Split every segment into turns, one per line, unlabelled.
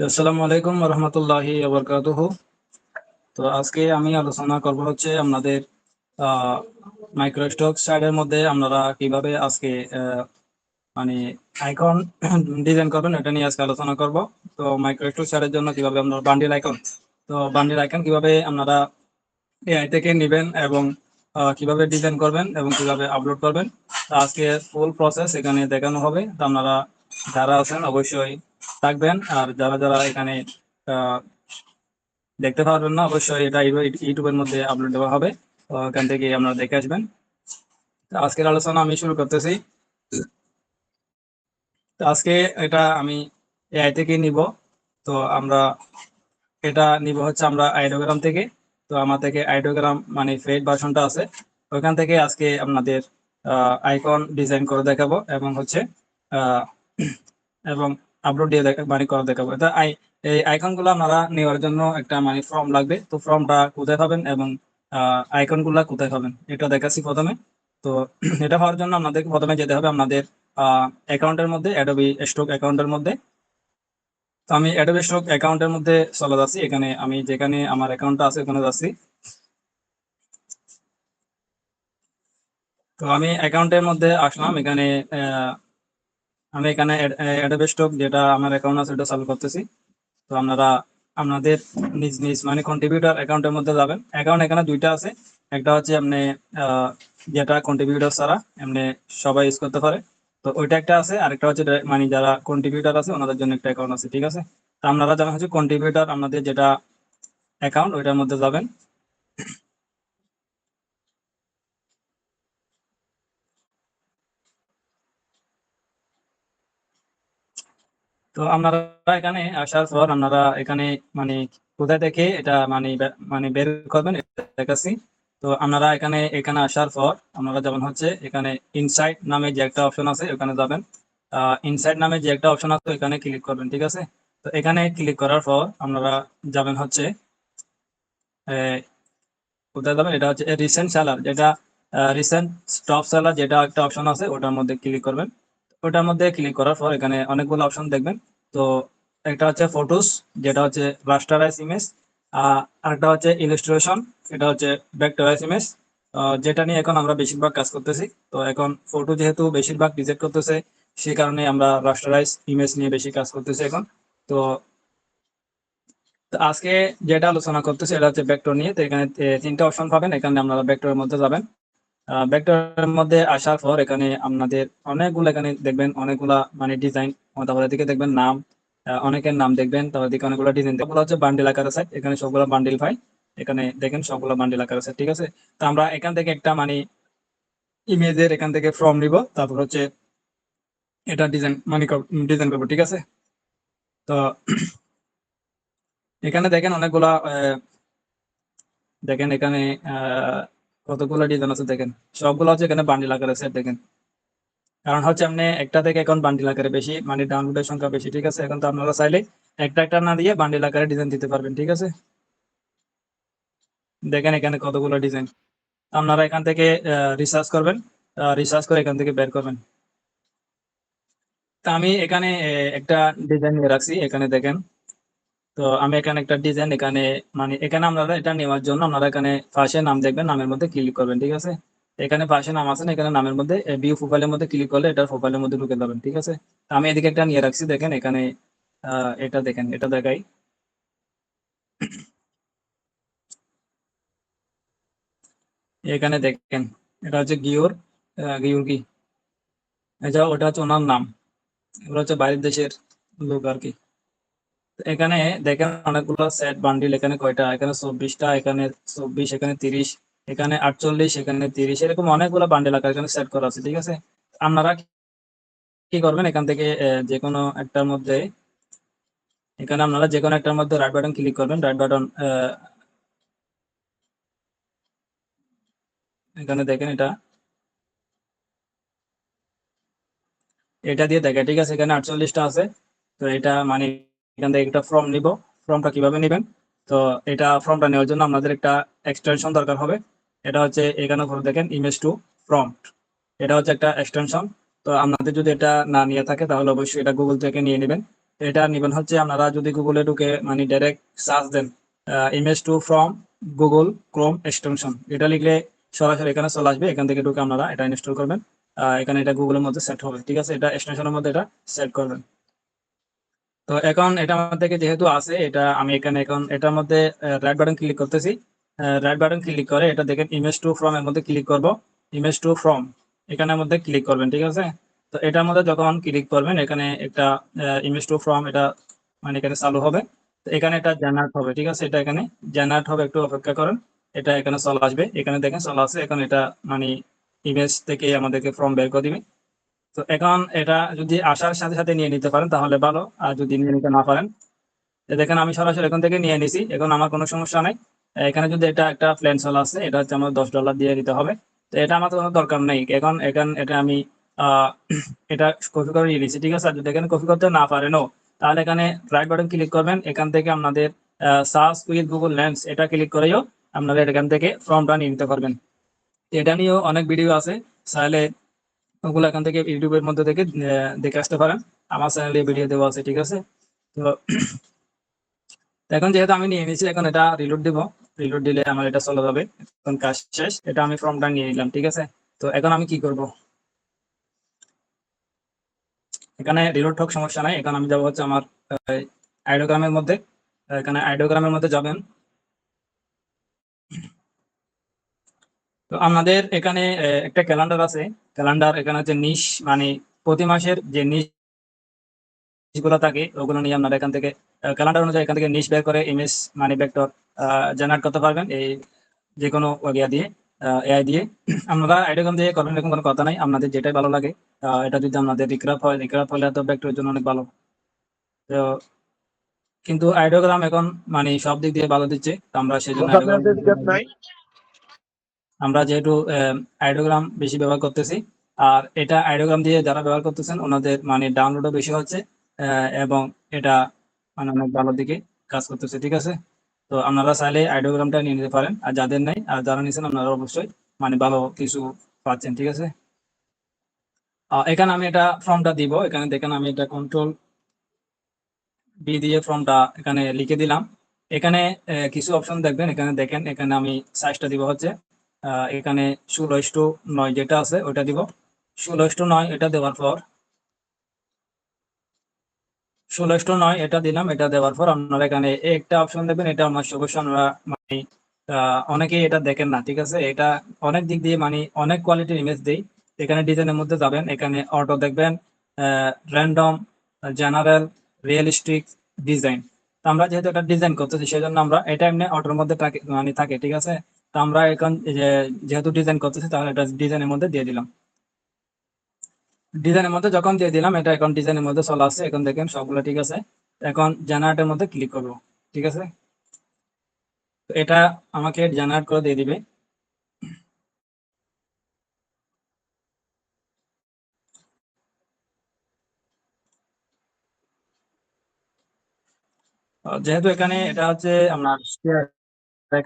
আসসালামু আলাইকুম রহমতুল্লাহি ওয়া বারাকাতুহু। তো আজকে আমি আলোচনা করব হচ্ছে আপনাদের মাইক্রোস্টক সাইডের মধ্যে আপনারা কিভাবে আজকে মানে আইকন ডিজাইন করবেন এটা নিয়ে আজকে আলোচনা করব। তো মাইক্রোস্টক সাইডের জন্য কিভাবে আপনারা বান্ডিল আইকন কিভাবে আপনারা এআই থেকে নেবেন এবং কিভাবে ডিজাইন করবেন এবং কিভাবে আপলোড করবেন, তো আজকে ফুল প্রসেস এখানে দেখানো হবে। তো আপনারা যারা আছেন অবশ্যই থাকবেন, আর যারা যারা এখানে আহ, দেখতে পারবেন না অবশ্যই এটা ইউটিউবের মধ্যে আপলোড দেওয়া হবে। তো এখান থেকে আপনারা দেখে আসবেন। তো আজকের আলোচনা আমি শুরু করতেছি। তো আজকে এটা আমি এআই থেকে নিব। তো আমরা এটা নিব হচ্ছে আমরা আইডিওগ্রাম থেকে। তো আমার থেকে আইডিওগ্রাম মানে পেইড ভার্সনটা আছে, ওইখান থেকে আজকে আপনাদের আইকন ডিজাইন করে দেখাবো এবং হচ্ছে আহ, এবং আপলোড দিয়ে মানে করে দেখাবো। এটা এই আইকন গুলো আপনারা নেওয়ার জন্য একটা মানে ফর্ম লাগবে। তো ফর্মটা কোথায় পাবেন এবং আইকন গুলা কোথায় পাবেন এটা দেখাচ্ছি প্রথমে। তো এটা হওয়ার জন্য আপনাদেরকে প্রথমে যেতে হবে আপনাদের অ্যাকাউন্টের মধ্যে, অ্যাডোবি স্টক অ্যাকাউন্টের মধ্যে। তো আমি অ্যাডোবি স্টক অ্যাকাউন্টের মধ্যে চলে যাচ্ছি। এখানে আমি যেখানে আমার অ্যাকাউন্টটা আছে ওখানে যাচ্ছি। তো আমি অ্যাকাউন্টের মধ্যে আসলাম। এখানে আমি এখানে অ্যাডোবি স্টক যেটা আমার অ্যাকাউন্ট আছে ওটা চালু করতেছি। তো আপনারা আপনাদের নিজ নিজ মানে কন্ট্রিবিউটার অ্যাকাউন্টের মধ্যে যাবেন। অ্যাকাউন্ট এখানে দুইটা আছে, একটা হচ্ছে আপনি আহ, যেটা কন্ট্রিবিউটার ছাড়া এমনি সবাই ইউজ করতে পারে। তো ওইটা একটা আছে, আরেকটা হচ্ছে মানে যারা কন্ট্রিবিউটার আছে ওনাদের জন্য একটা অ্যাকাউন্ট আছে, ঠিক আছে। তো আপনারা যখন হচ্ছে কন্ট্রিবিউটার আপনাদের যেটা অ্যাকাউন্ট ওইটার মধ্যে যাবেন। তো আপনারা এখানে আসার পর আপনারা এখানে মানে কোথায় থেকে এটা মানে মানে বের করবেন এটা দেখাচ্ছি। তো আপনারা এখানে এখানে আসার পর আপনারা যেমন হচ্ছে এখানে ইনসাইট নামে যে একটা অপশন আছে ওখানে যাবেন। ইনসাইট নামে যে একটা অপশন আছে এখানে ক্লিক করবেন, ঠিক আছে। তো এখানে ক্লিক করার পর আপনারা যাবেন হচ্ছে আহ, কোথায় যাবেন, এটা হচ্ছে রিসেন্ট সেলার, যেটা রিসেন্ট টপ সেলার যেটা একটা অপশন আছে ওটার মধ্যে ক্লিক করবেন। ওটার মধ্যে ক্লিক করার পর এখানে অনেকগুলো অপশন দেখবেন। তো একটা হচ্ছে ফটোস, যেটা হচ্ছে রাস্টারাইজ ইমেজ। আরেকটা হচ্ছে ইলাস্ট্রেশন, এটা হচ্ছে ভেক্টরাইজ ইমেজ, যেটা নিয়ে এখন আমরা বেশিরভাগ কাজ করতেছি। তো এখন ফটো যেহেতু বেশিরভাগ রিজেক্ট করতেছে, সেই কারণে আমরা রাস্টারাইজ ইমেজ নিয়ে বেশি কাজ করতেছি এখন। তো তো আজকে যেটা আলোচনা করতেছি এটা হচ্ছে ভেক্টর নিয়ে। তো এখানে তিনটা অপশন পাবেন, এখানে আপনারা ভেক্টরের মধ্যে যাবেন। ভেক্টরের মধ্যে আসার পর এখানে আপনাদের অনেকগুলো এখানে দেখবেন অনেকগুলা মানে ডিজাইন, তারপরে দিকে দেখবেন নাম, অনেকের নাম দেখবেন, তারপর দিকে অনেকগুলো ডিজাইন, সবগুলো হচ্ছে বান্ডিল আকারে সেট। এখানে সবগুলো বান্ডিল পাই, এখানে দেখেন সবগুলো বান্ডিল আকারে সেট, ঠিক আছে। তো আমরা এখান থেকে একটা মানে ইমেজের এখান থেকে ফর্ম নিব, তারপর হচ্ছে এটা ডিজাইন মানে ডিজাইন করবো, ঠিক আছে। তো এখানে দেখেন অনেকগুলা দেখেন এখানে আহ কতগুলো ডিজাইন আছে দেখেন, সবগুলো হচ্ছে এখানে বান্ডিল আকারে সেট দেখেন। কারণ হচ্ছে আপনি একটা থেকে এখন বান্ডিল আকারে বেশি মানে ডাউনলোডের সংখ্যা বেশি, ঠিক আছে। এখন তো আপনারা চাইলে একটা একটা না দিয়ে বান্ডিল আকারে ডিজাইন দিতে পারবেন, ঠিক আছে। দেখেন এখানে কতগুলো ডিজাইন, আপনারা এখান থেকে রিসার্চ করবেন, রিসার্চ করে এখান থেকে বের করবেন। তা আমি এখানে একটা ডিজাইন নিয়ে রাখছি, এখানে দেখেন। তো আমি এখানে একটা ডিজাইন এখানে মানে এখানে আপনারা এটা নেওয়ার জন্য আপনারা এখানে পাশে নাম দেখবেন, নামের মধ্যে ক্লিক করবেন, ঠিক আছে। এখানে পাশে নাম আছে না, এখানে নামের মধ্যে ভিউ প্রোফাইলের মধ্যে ক্লিক করলে এটা প্রোফাইলের মধ্যে ঢুকে যাবেন, ঠিক আছে। তো আমি এদিকে একটা নিয়ে রাখছি, দেখেন এখানে এটা দেখেন, এটা দেখাই। এখানে দেখেন এটা হচ্ছে গিওর, গিওর কি, এটা ওটা হচ্ছে ওনার নাম, ওরা হচ্ছে বাইরের দেশের লোক আর কি। তো এখানে দেখেন অনেকগুলো সেট বান্ডিল, এখানে কয়টা, এখানে 24টা, এখানে 24, এখানে 30, এখানে 48, এখানে 30, এরকম অনেকগুলো বান্ডিল আকার এখানে সেট করা আছে, ঠিক আছে। আপনারা কি করবেন, এখান থেকে যে কোনো একটার মধ্যে, এখানে আপনারা যে কোনো একটার মধ্যে রাইট বাটন ক্লিক করবেন, রাইট বাটন এখানে দেখেন এটা, এটা দিয়ে দেখে, ঠিক আছে। এখানে 48টা আছে। তো এটা মানে এখান থেকে একটা ফর্ম নিব। ফর্মটা কিভাবে নেবেন, তো এটা ফর্মটা নেওয়ার জন্য আমাদের একটা এক্সটেনশন দরকার হবে। এটা হচ্ছে এখানে উপরে দেখেন ইমেজ টু প্রম্পট, এটা হচ্ছে একটা এক্সটেনশন। তো আপনাদের যদি এটা না নিয়ে থাকে তাহলে অবশ্যই এটা গুগল থেকে নিয়ে নেবেন। এটা নিবেন হচ্ছে আপনারা যদি গুগলে ঢুকে মানে ডাইরেক্ট সার্চ দেন image to from Google Chrome extension, এটা লিখলে সরাসরি এখানে চলে আসবে। এখান থেকে ঢুকে আপনারা এটা ইনস্টল করবেন। এখানে এটা গুগলের মধ্যে সেট হবে, ঠিক আছে? এটা এক্সটেনশনের মধ্যে এটা সেট করবেন। তো এখন এটা আমার থেকে যেহেতু আছে, এটা আমি এখানে এখন এটার মধ্যে রাইট বাটন ক্লিক করতেছি। রাইট বাটন ক্লিক করে এটা দেখেন ইমেজ টু ফ্রম এর মধ্যে ক্লিক করব। ইমেজ টু ফ্রম এখানের মধ্যে ক্লিক করবেন, ঠিক আছে? তো এটার মধ্যে যখন ক্লিক করবেন এখানে একটা ইমেজ টু ফ্রম এটা মানে এখানে চালু হবে। তো এখানে এটা জেনারেট হবে, ঠিক আছে? এটা এখানে জেনারেট হবে, একটু অপেক্ষা করেন। এটা এখানে চলে আসবে, এখানে দেখেন চলে আসছে। এখন এটা মানে ইমেজ থেকে আমাদেরকে ফর্ম বের করে দিবে। তো এখন এটা যদি আসার সাথে সাথে নিয়ে নিতে পারেন তাহলে ভালো, আর যদি নিয়ে নিতে না পারেন, দেখেন আমি সরাসরি এখান থেকে নিয়ে নিছি, এখন আমার কোনো সমস্যা নাই। এখানে যদি এটা একটা প্ল্যান চলা আছে, এটা হচ্ছে আমার $10 দিয়ে দিতে হবে। তো এটা আমার তো কোনো দরকার নেই এখন। এটা আমি আহ এটা কপি করে নিয়ে নিছি, ঠিক আছে? আর যদি এখানে কপি করতে না পারেনও, তাহলে এখানে রাইট বাটন ক্লিক করবেন। এখান থেকে আপনাদের সার্চ উইথ গুগল লেন্স এটা ক্লিক করেও আপনারা এখান থেকে ফর্মটা নিয়ে নিতে পারবেন। এটা নিয়েও অনেক ভিডিও আছে, চাইলে ওগুলো এখান থেকে ইউটিউবের মধ্যে থেকে দেখে আসতে পারেন। আমার চ্যানেলে ভিডিও দেওয়া আছে, ঠিক আছে? তো এখন যেহেতু আমি নিয়ে নিয়েছি, এখন এটা রিলোড দিব। রিলোড দিলে আমার এটা চলে যাবে। এখন কাজ শেষ, এটা আমি ফর্মটা নিয়ে নিলাম, ঠিক আছে? তো এখন আমি কি করব, এখানে রিলোড হোক সমস্যা নাই। এখন আমি যাবো হচ্ছে আমার আইডিওগ্রামের মধ্যে। এখানে আইডিওগ্রামের মধ্যে যাবেন। তো আমাদের এখানে একটা ক্যালেন্ডার আছে। ক্যালেন্ডার এখানে হচ্ছে নিশ মানে প্রতি মাসের যে নিশ গুলো থাকে ওগুলো নিয়ে আপনারা এখান থেকে ক্যালেন্ডার অনুযায়ী এখান থেকে নিশ বের করে ইমেজ মানে ভেক্টর জেনারেট করতে পারবেন এই যে কোনো ইয়া দিয়ে, এআই দিয়ে। আপনারা আইডিওগ্রাম দিয়ে করবেন এরকম কোনো কথা নাই, আপনাদের যেটাই ভালো লাগে। এটা যদি আপনাদের রিক্রাফ হয়, রিক্রাফ হলে তো ভেক্টরের জন্য অনেক ভালো। তো কিন্তু আইডিওগ্রাম এখন মানে সব দিক দিয়ে ভালো দিচ্ছে, তো আমরা সেই জন্য আইডিওগ্রাম, আমরা যেহেতু আইডিওগ্রাম বেশি ব্যবহার করতেছি। আর এটা আইডিওগ্রাম দিয়ে যারা ব্যবহার করতেছেন ওনাদের মানে ডাউনলোডও বেশি হচ্ছে, এবং এটা মানে অনেক ভালো দিকে কাজ করতেছে, ঠিক আছে? তো আপনারা চাইলে আইডিওগ্রামটা নিয়ে নিতে পারেন, আর যাদের নাই আর যারা নিয়েছেন আপনারা অবশ্যই মানে ভালো কিছু পাচ্ছেন, ঠিক আছে? এখানে আমি এটা ফর্মটা দিব। এখানে দেখেন আমি এটা কন্ট্রোল বি দিয়ে ফর্মটা এখানে লিখে দিলাম। এখানে কিছু অপশন দেখবেন, এখানে দেখেন এখানে আমি সাইজটা দিব হচ্ছে এখানে 16:9 যেটা আছে ওটা দিব। 16:9 এটা দেওয়ার পর 16:9 এটা দিলাম। এটা দেওয়ার পর আপনারা এখানে একটা অপশন দেখবেন, এটা আমার অবশ্যই আমরা মানে অনেকেই এটা দেখেন না, ঠিক আছে? এটা অনেক দিক দিয়ে মানে অনেক কোয়ালিটির ইমেজ দেই। এখানে ডিজাইনের মধ্যে যাবেন, এখানে অটো দেখবেন, র্যান্ডম, জেনারেল, রিয়েলিস্টিক, ডিজাইন। তো আমরা যেহেতু এটা ডিজাইন করতেছি সেজন্য আমরা এটা এমনি অটোর মধ্যে মানে থাকে, ঠিক আছে? তো আমরা এখন যেহেতু ডিজাইন করতেছি তাহলে এটা ডিজাইনের মধ্যে দিয়ে দিলাম। ডিজাইনের মধ্যে যখন দিয়ে দিলাম, এটা এখন ডিজাইনের মধ্যে চলে আসছে। এখন দেখেন সবগুলো ঠিক আছে। এখন জেনারেটের মধ্যে ক্লিক করবো, ঠিক আছে? তো এটা আমাকে জেনারেট করে দিয়ে দিবে। যেহেতু এখানে এটা হচ্ছে আপনার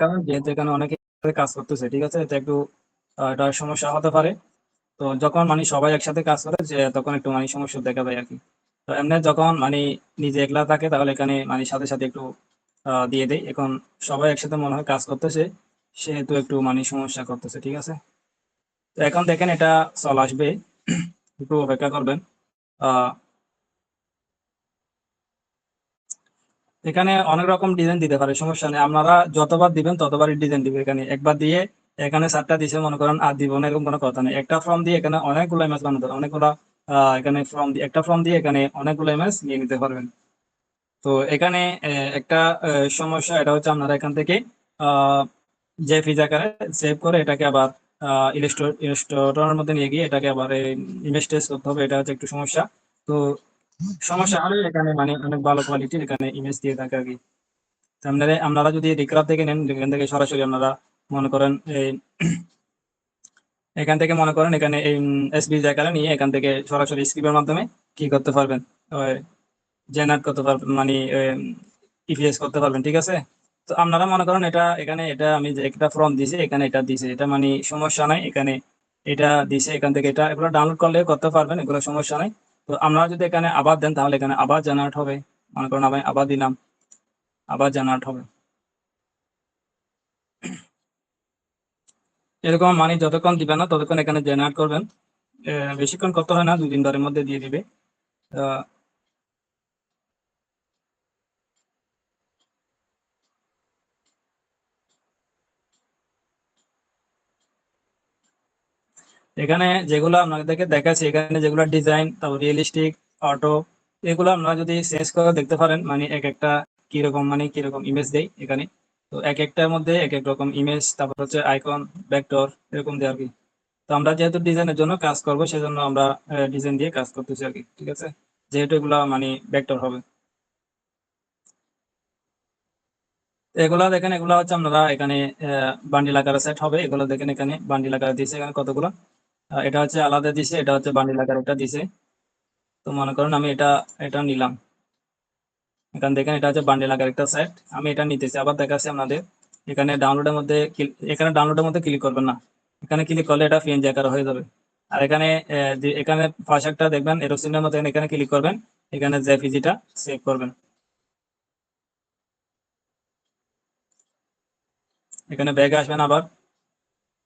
কারণ যেহেতু এখানে অনেকে কাজ করতেছে, ঠিক আছে? এটা একটু এটা সমস্যা হতে পারে। তো যখন মানে সবাই একসাথে কাজ করে যে তখন একটু মানে সমস্যা দেখা যায় আর কি। তো এমনি যখন মানে নিজে একলা থাকে তাহলে এখানে মানে সাথে সাথে একটু দিয়ে দেয়। এখন সবাই একসাথে মনে হয় কাজ করতেছে, সেহেতু একটু মানে সমস্যা করতেছে, ঠিক আছে? তো এখন দেখেন এটা চলে আসবে, একটু অপেক্ষা করবেন। আহ এখানে অনেক রকম ডিজাইন দিতে পারে, সমস্যা নেই। আপনারা যতবার দিবেন ততবারই ডিজাইন দিবে। এখানে একবার দিয়ে এখানে 7টা দিছে মনে করেন আর দিব না, এরকম কোনো কথা নেই। একটা ফর্ম দিয়ে এখানে অনেকগুলো ইমেজ বানাতে পারবেন, অনেকগুলো এখানে ফর্ম দিয়ে একটা ফর্ম দিয়ে এখানে অনেকগুলো ইমেজ নিয়ে নিতে পারবেন। তো এখানে একটা সমস্যা এটা হচ্ছে আপনারা এখান থেকে আহ যে ফিজ আকারে সেভ করে এটাকে আবার ইলাস্ট্রেটরের মধ্যে নিয়ে গিয়ে এটাকে আবার ইমেজ টেস্ট করতে হবে, এটা হচ্ছে একটু সমস্যা। তো সমস্যা হলে এখানে মানে অনেক ভালো কোয়ালিটির এখানে ইমেজ দিয়ে থাকে আর কি। তো আপনারা আপনারা যদি রিক্রাফ থেকে নেন, এখান থেকে সরাসরি আপনারা মনে করেন এই এখান থেকে মনে করেন এখানে এই এসবি আকারে নিয়ে এখান থেকে সরাসরি স্ক্রিপ্টের মাধ্যমে কি করতে পারবেন, জেনারেট করতে পারবেন মানে ইপিএস করতে পারবেন, ঠিক আছে? তো আপনারা মনে করেন এটা এখানে এটা আমি যে একটা ফর্ম দিছি এখানে এটা দিছে, এটা মানে সমস্যা নাই। এখানে এটা দিছে, এখান থেকে এটা এগুলো ডাউনলোড করলে করতে পারবেন, এগুলো সমস্যা নাই। তো আপনারা যদি এখানে আবার দেন তাহলে এখানে আবার জেনারেট হবে। মনে করেন আমি আবার দিলাম, আবার জেনারেট হবে। এরকম মানে যতক্ষণ দিবেন না ততক্ষণ এখানে জেনারেট করবেন। বেশিক্ষণ করতে হয় না, 2 দিন ধরের মধ্যে দিয়ে দিবে। আহ, এখানে যেগুলো আপনাদেরকে দেখাচ্ছি, এখানে যেগুলো ডিজাইন, তারপর রিয়েলিস্টিক, অটো, এগুলো আপনারা যদি চেঞ্জ করে দেখতে পারেন, মানে এক একটা কিরকম মানে কিরকম ইমেজ দেয় এখানে। তো এক একটার মধ্যে এক এক রকম ইমেজ, তারপর হচ্ছে আইকন, ভেক্টর, এরকম দিয়ে আর কি। তো আমরা যেহেতু ডিজাইনের জন্য কাজ করব সেজন্য আমরা ডিজাইন দিয়ে কাজ করতেছি আর কি, ঠিক আছে, যেহেতু এগুলা মানে ভেক্টর হবে। তো এগুলা দেখেন, এগুলা হচ্ছে আপনারা এখানে বান্ডিল আকারে সেট হবে। এগুলো দেখেন এখানে বান্ডিল আকারে দিছে, এখানে কতগুলো এটা হচ্ছে আলাদা দিছে, এটা হচ্ছে বান্ডিল আকারে এটা দিছে। তো মনে করেন আমি এটা এটা নিলাম, এখান দেখেন এটা হচ্ছে বান্ডিল আকারে একটা সেট, আমি এটা নিতেছি। আবার দেখাচ্ছি আপনাদের, এখানে ডাউনলোডের মধ্যে এখানে ডাউনলোডের মধ্যে ক্লিক করবেন না, এখানে ক্লিক করলে এটা পিএনজি আকারে হয়ে যাবে। আর এখানে যে এখানে পাশে একটা দেখবেন এরোসিনের মতো, এখানে ক্লিক করবেন, এখানে জেপিজিটা সেভ করবেন। এখানে ব্যাগে আসবেন আবার,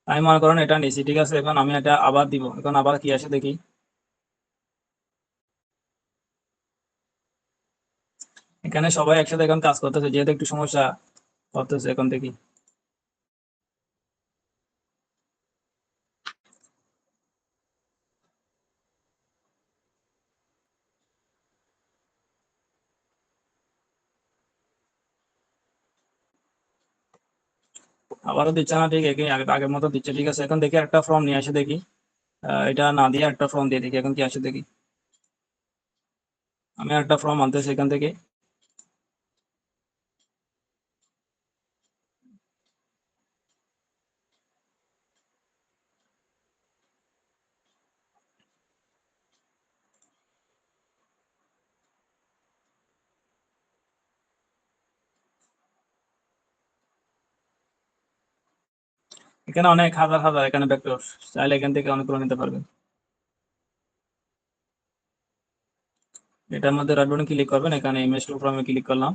আমি মনে করেন এটা নিছি, ঠিক আছে, এখন আমি এটা আবার দিব, এখন আবার কি আসে দেখি। এখানে সবাই একসাথে এখন কাজ করতেছে, যেহেতু একটু সমস্যা করতেছে, এখন দেখি। আবারও দিচ্ছে না, ঠিক একই আগের মতো দিচ্ছে, ঠিক আছে। এখন দেখি একটা ফর্ম নিয়ে আসে দেখি, এটা না দিয়ে একটা ফর্ম দিয়ে দেখি এখন কি আসে দেখি। আমি একটা ফর্ম আনতেছি এখান থেকে। এখানে অনেক হাজার হাজার এখানে ভেক্টর, চাইলে এখান থেকে অনেকগুলো নিতে পারবেন। এটার মধ্যে রাইট বাটন ক্লিক করবেন, এখানে ইমেজ টু ফর্মে ক্লিক করলাম।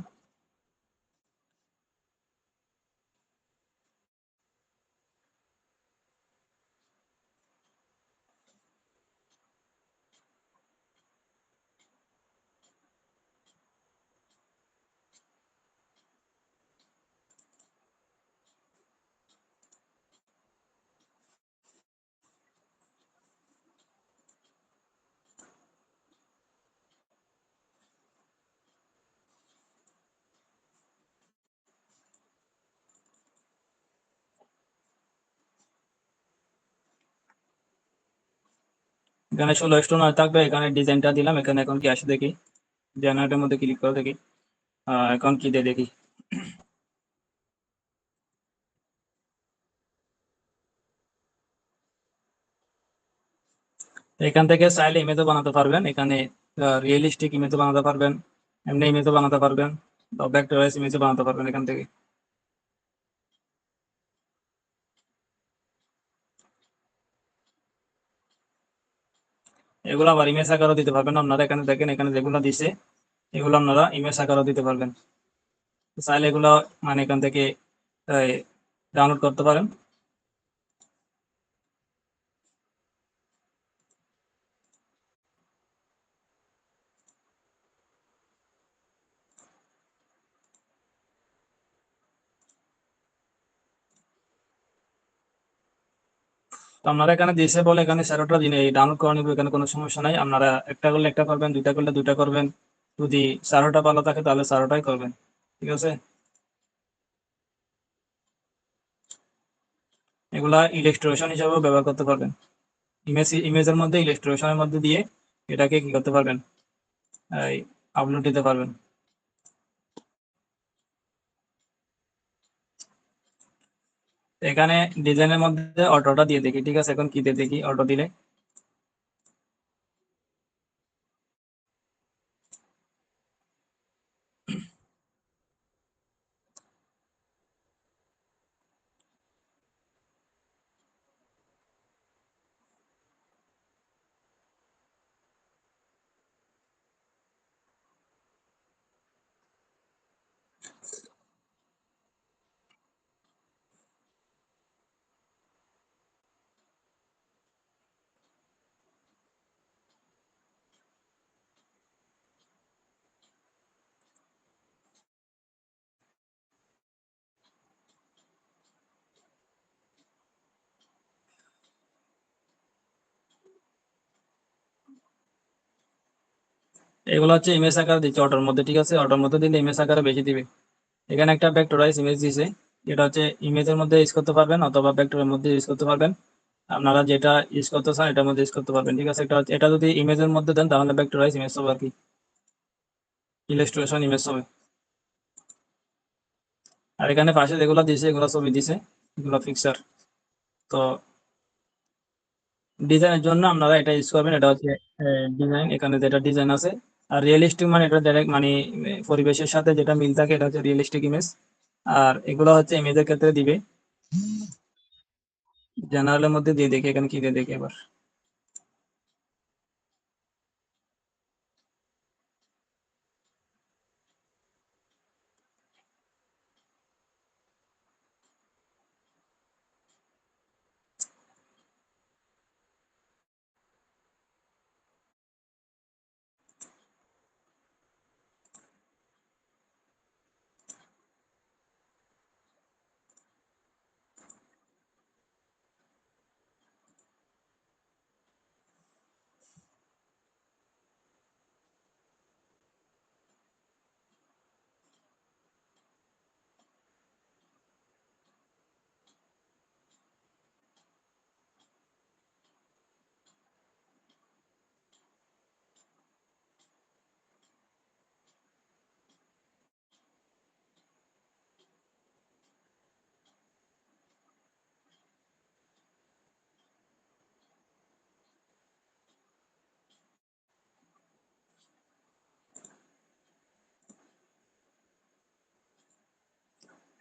এখানে 16 স্টোন থাকবে, এখানে ডিজাইনটা দিলাম, এখানে এখন কি আসে দেখি। জেনারেটের মধ্যে ক্লিক করে দেখি, এখন কি দিয়ে দেখি। এখান থেকে চাইলে ইমেজও বানাতে পারবেন, এখানে রিয়েলিস্টিক ইমেজও বানাতে পারবেন, এমনি ইমেজও বানাতে পারবেন, ভেক্টরাইজ ইমেজও বানাতে পারবেন এখান থেকে। এগুলো আবার ইমেজ আকারও দিতে পারবেন আপনারা, এখানে দেখেন এখানে যেগুলো দিছে এগুলো আপনারা ইমেজ আকারও দিতে পারবেন। তো চাইলে এগুলো মানে এখান থেকে ডাউনলোড করতে পারেন। তো আপনারা এখানে দিয়েছে বলে এখানে 4টা দিনে ডাউনলোড করে নিব, এখানে কোনো সমস্যা নাই। আপনারা একটা করলে একটা করবেন, দুইটা করলে দুইটা করবেন, যদি 4টা ভালো থাকে তাহলে 4টাই করবেন, ঠিক আছে। এগুলা ইলাস্ট্রেশন হিসাবেও ব্যবহার করতে পারবেন, ইমেজের মধ্যে ইলাস্ট্রেশনের মধ্যে দিয়ে এটাকে কি করতে পারবেন, এই আপলোড দিতে পারবেন। এখানে ডিজাইনের মধ্যে অটোটা দিয়ে দেখি, ঠিক আছে, এখন কি দিয়ে দেখি অটো দিলে। এগুলো হচ্ছে ইমেজ আকারে দিচ্ছে অটোর মধ্যে, ঠিক আছে? অটোর মধ্যে দিলে ইমেজ আকারে বেশি দিবে। এখানে একটা ভেক্টরাইজ ইমেজ দিছে, এটা হচ্ছে ইমেজের মধ্যে ইউজ করতে পারবেন অথবা ভেক্টরের মধ্যে ইউজ করতে পারবেন। আপনারা যেটা ইউজ করতে চান এটার মধ্যে ইউজ করতে পারবেন, ঠিক আছে? এটা যদি ইমেজের মধ্যে দেন তাহলে ভেক্টরাইজ ইমেজ হবে আর কি, ইলাস্ট্রেশন ইমেজ হবে। আর এখানে পাশে যেগুলো দিছে এগুলো ছবি দিছে, এগুলো পিকচার। তো ডিজাইনের জন্য আপনারা এটা ইউজ করবেন, এটা হচ্ছে ডিজাইন, এখানে যেটা ডিজাইন আছে। আর রিয়েলিস্টিক মানে এটা ডাইরেক্ট মানে পরিবেশের সাথে যেটা মিল থাকে এটা হচ্ছে রিয়েলিস্টিক ইমেজ। আর এগুলো হচ্ছে ইমেজের ক্ষেত্রে দিবে। জেনারেলের মধ্যে দিয়ে দেখি এখানে কি দিয়ে দেখি এবার।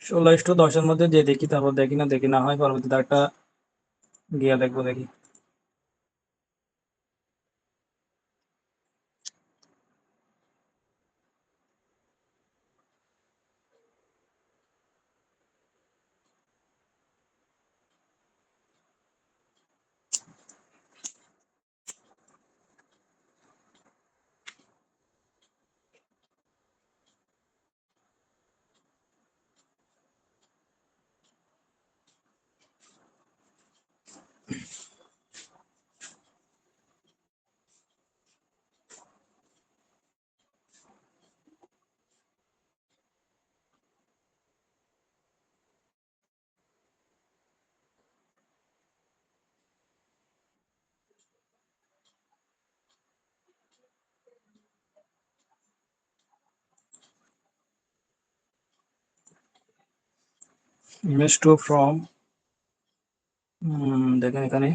16:10 মধ্যে দিয়ে দেখি, তারপর দেখি না দেখি না হয় পরবর্তীতে একটা গিয়া দেখবো দেখি। ইমেজ টু ফ্রম, দেখেন এখানে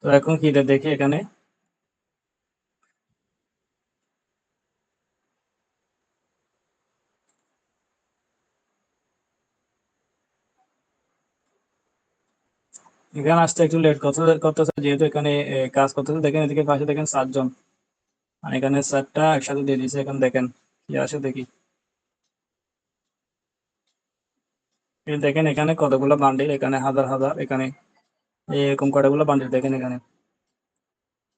তো এখন কি দেখি এখানে এখানে আসতে একটু লেট করতেছে যেহেতু এখানে কাজ করতেছে। দেখেন এদিকে পাশে দেখেন 7 জন, আর এখানে 7টা একসাথে দিয়ে দিয়েছে। এখন দেখেন কি আসে দেখি। এই দেখেন এখানে কতগুলো বান্ডিল, এখানে হাজার হাজার, এখানে এরকম কতগুলো বান্ডিল দেখেন এখানে।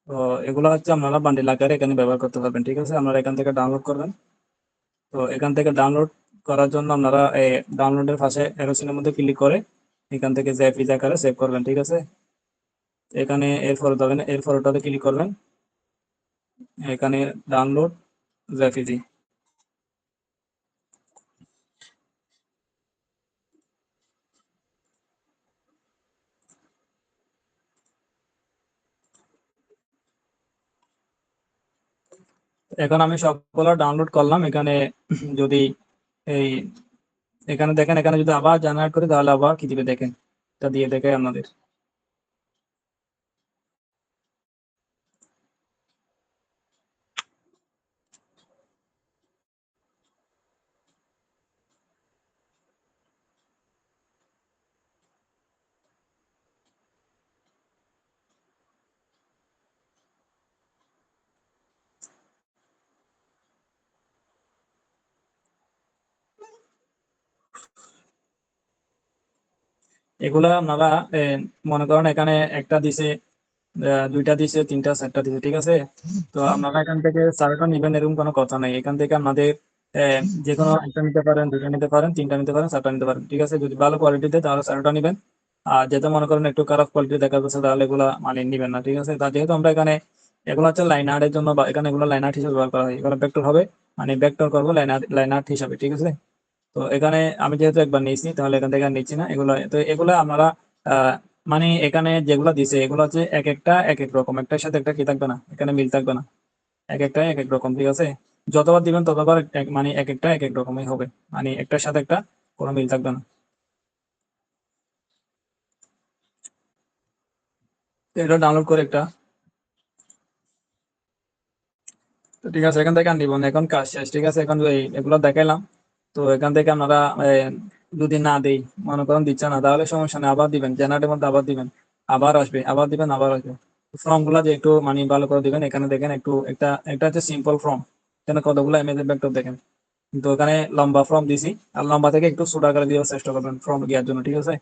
তো এগুলো হচ্ছে আপনারা বান্ডিল আকারে এখানে ব্যবহার করতে পারবেন, ঠিক আছে? আপনারা এখান থেকে ডাউনলোড করবেন। তো এখান থেকে ডাউনলোড করার জন্য আপনারা ডাউনলোডের পাশে অ্যারো চিহ্নের মধ্যে ক্লিক করে এখান থেকে জেপিজি আকারে সেভ করবেন, ঠিক আছে? এখানে এরপর ধরেন এরপর ওটাতে ক্লিক করবেন, এখানে ডাউনলোড জেপিজি। এখন আমি সবগুলো ডাউনলোড করলাম। এখানে যদি এই এখানে দেখেন, এখানে যদি আবার জেনারেট করি তাহলে আবার কি দিবে দেখেন, এটা দিয়ে দেখে আপনাদের। এগুলা আপনারা মনে করেন এখানে একটা দিছে, দুইটা দিছে, তিনটা, চারটা দিছে, ঠিক আছে। তো আপনারা এখান থেকে চারটা নিবেন এরকম কোনো কথা নাই। এখান থেকে আপনাদের যে কোনো একটা নিতে পারেন, দুইটা নিতে পারেন, তিনটা নিতে পারেন, চারটা নিতে পারেন, ঠিক আছে। যদি ভালো কোয়ালিটিতে তাহলে চারটা নিবেন। আর যেহেতু মনে করেন একটু খারাপ কোয়ালিটি দেখা যাচ্ছে তাহলে এগুলা মানে নিবেন না, ঠিক আছে। তা যেহেতু আমরা এখানে এগুলো হচ্ছে লাইন আর্টের জন্য, বা এখানে এগুলো লাইন আর্ট হিসেবে ব্যবহার করা হয়, এগুলো ভেক্টর হবে, মানে ভেক্টর করবো লাইন আর্ট হিসাবে, ঠিক আছে। তো এখানে আমি যেহেতু একবার নিয়েছি তাহলে এখান থেকে আর নিচ্ছি না এগুলো। তো এগুলো আপনারা আহ মানে এখানে যেগুলো দিছে এগুলো হচ্ছে এক একটা এক এক রকম, একটার সাথে একটা কি থাকবে না, এখানে মিল থাকবে না, এক একটা এক এক রকম, ঠিক আছে। যতবার দিবেন ততবার মানে এক একটা এক এক রকমই হবে, মানে একটার সাথে একটা কোনো মিল থাকবে না। তো এটা ডাউনলোড করে একটা, তো ঠিক আছে, এখান থেকে আর নিব না, এখন কাজ শেষ, ঠিক আছে। এখন এগুলো দেখাইলাম। তো এখান থেকে আপনারা যদি না দেই, মনে করেন দিচ্ছে না, তাহলে সমস্যা নেই, আবার দিবেন, জেনারেটের মধ্যে আবার দিবেন, আবার আসবে, আবার দিবেন, আবার আসবে। ফর্ম গুলা যে একটু মানে ভালো করে দিবেন। এখানে দেখেন একটু একটা একটা হচ্ছে সিম্পল ফর্ম, এখানে কতগুলো ইমেজের ভেক্টর দেখেন, কিন্তু ওখানে লম্বা ফর্ম দিছি। আর লম্বা থেকে একটু ছোট আকারে দেওয়ার চেষ্টা করবেন ফর্ম দেওয়ার জন্য, ঠিক আছে।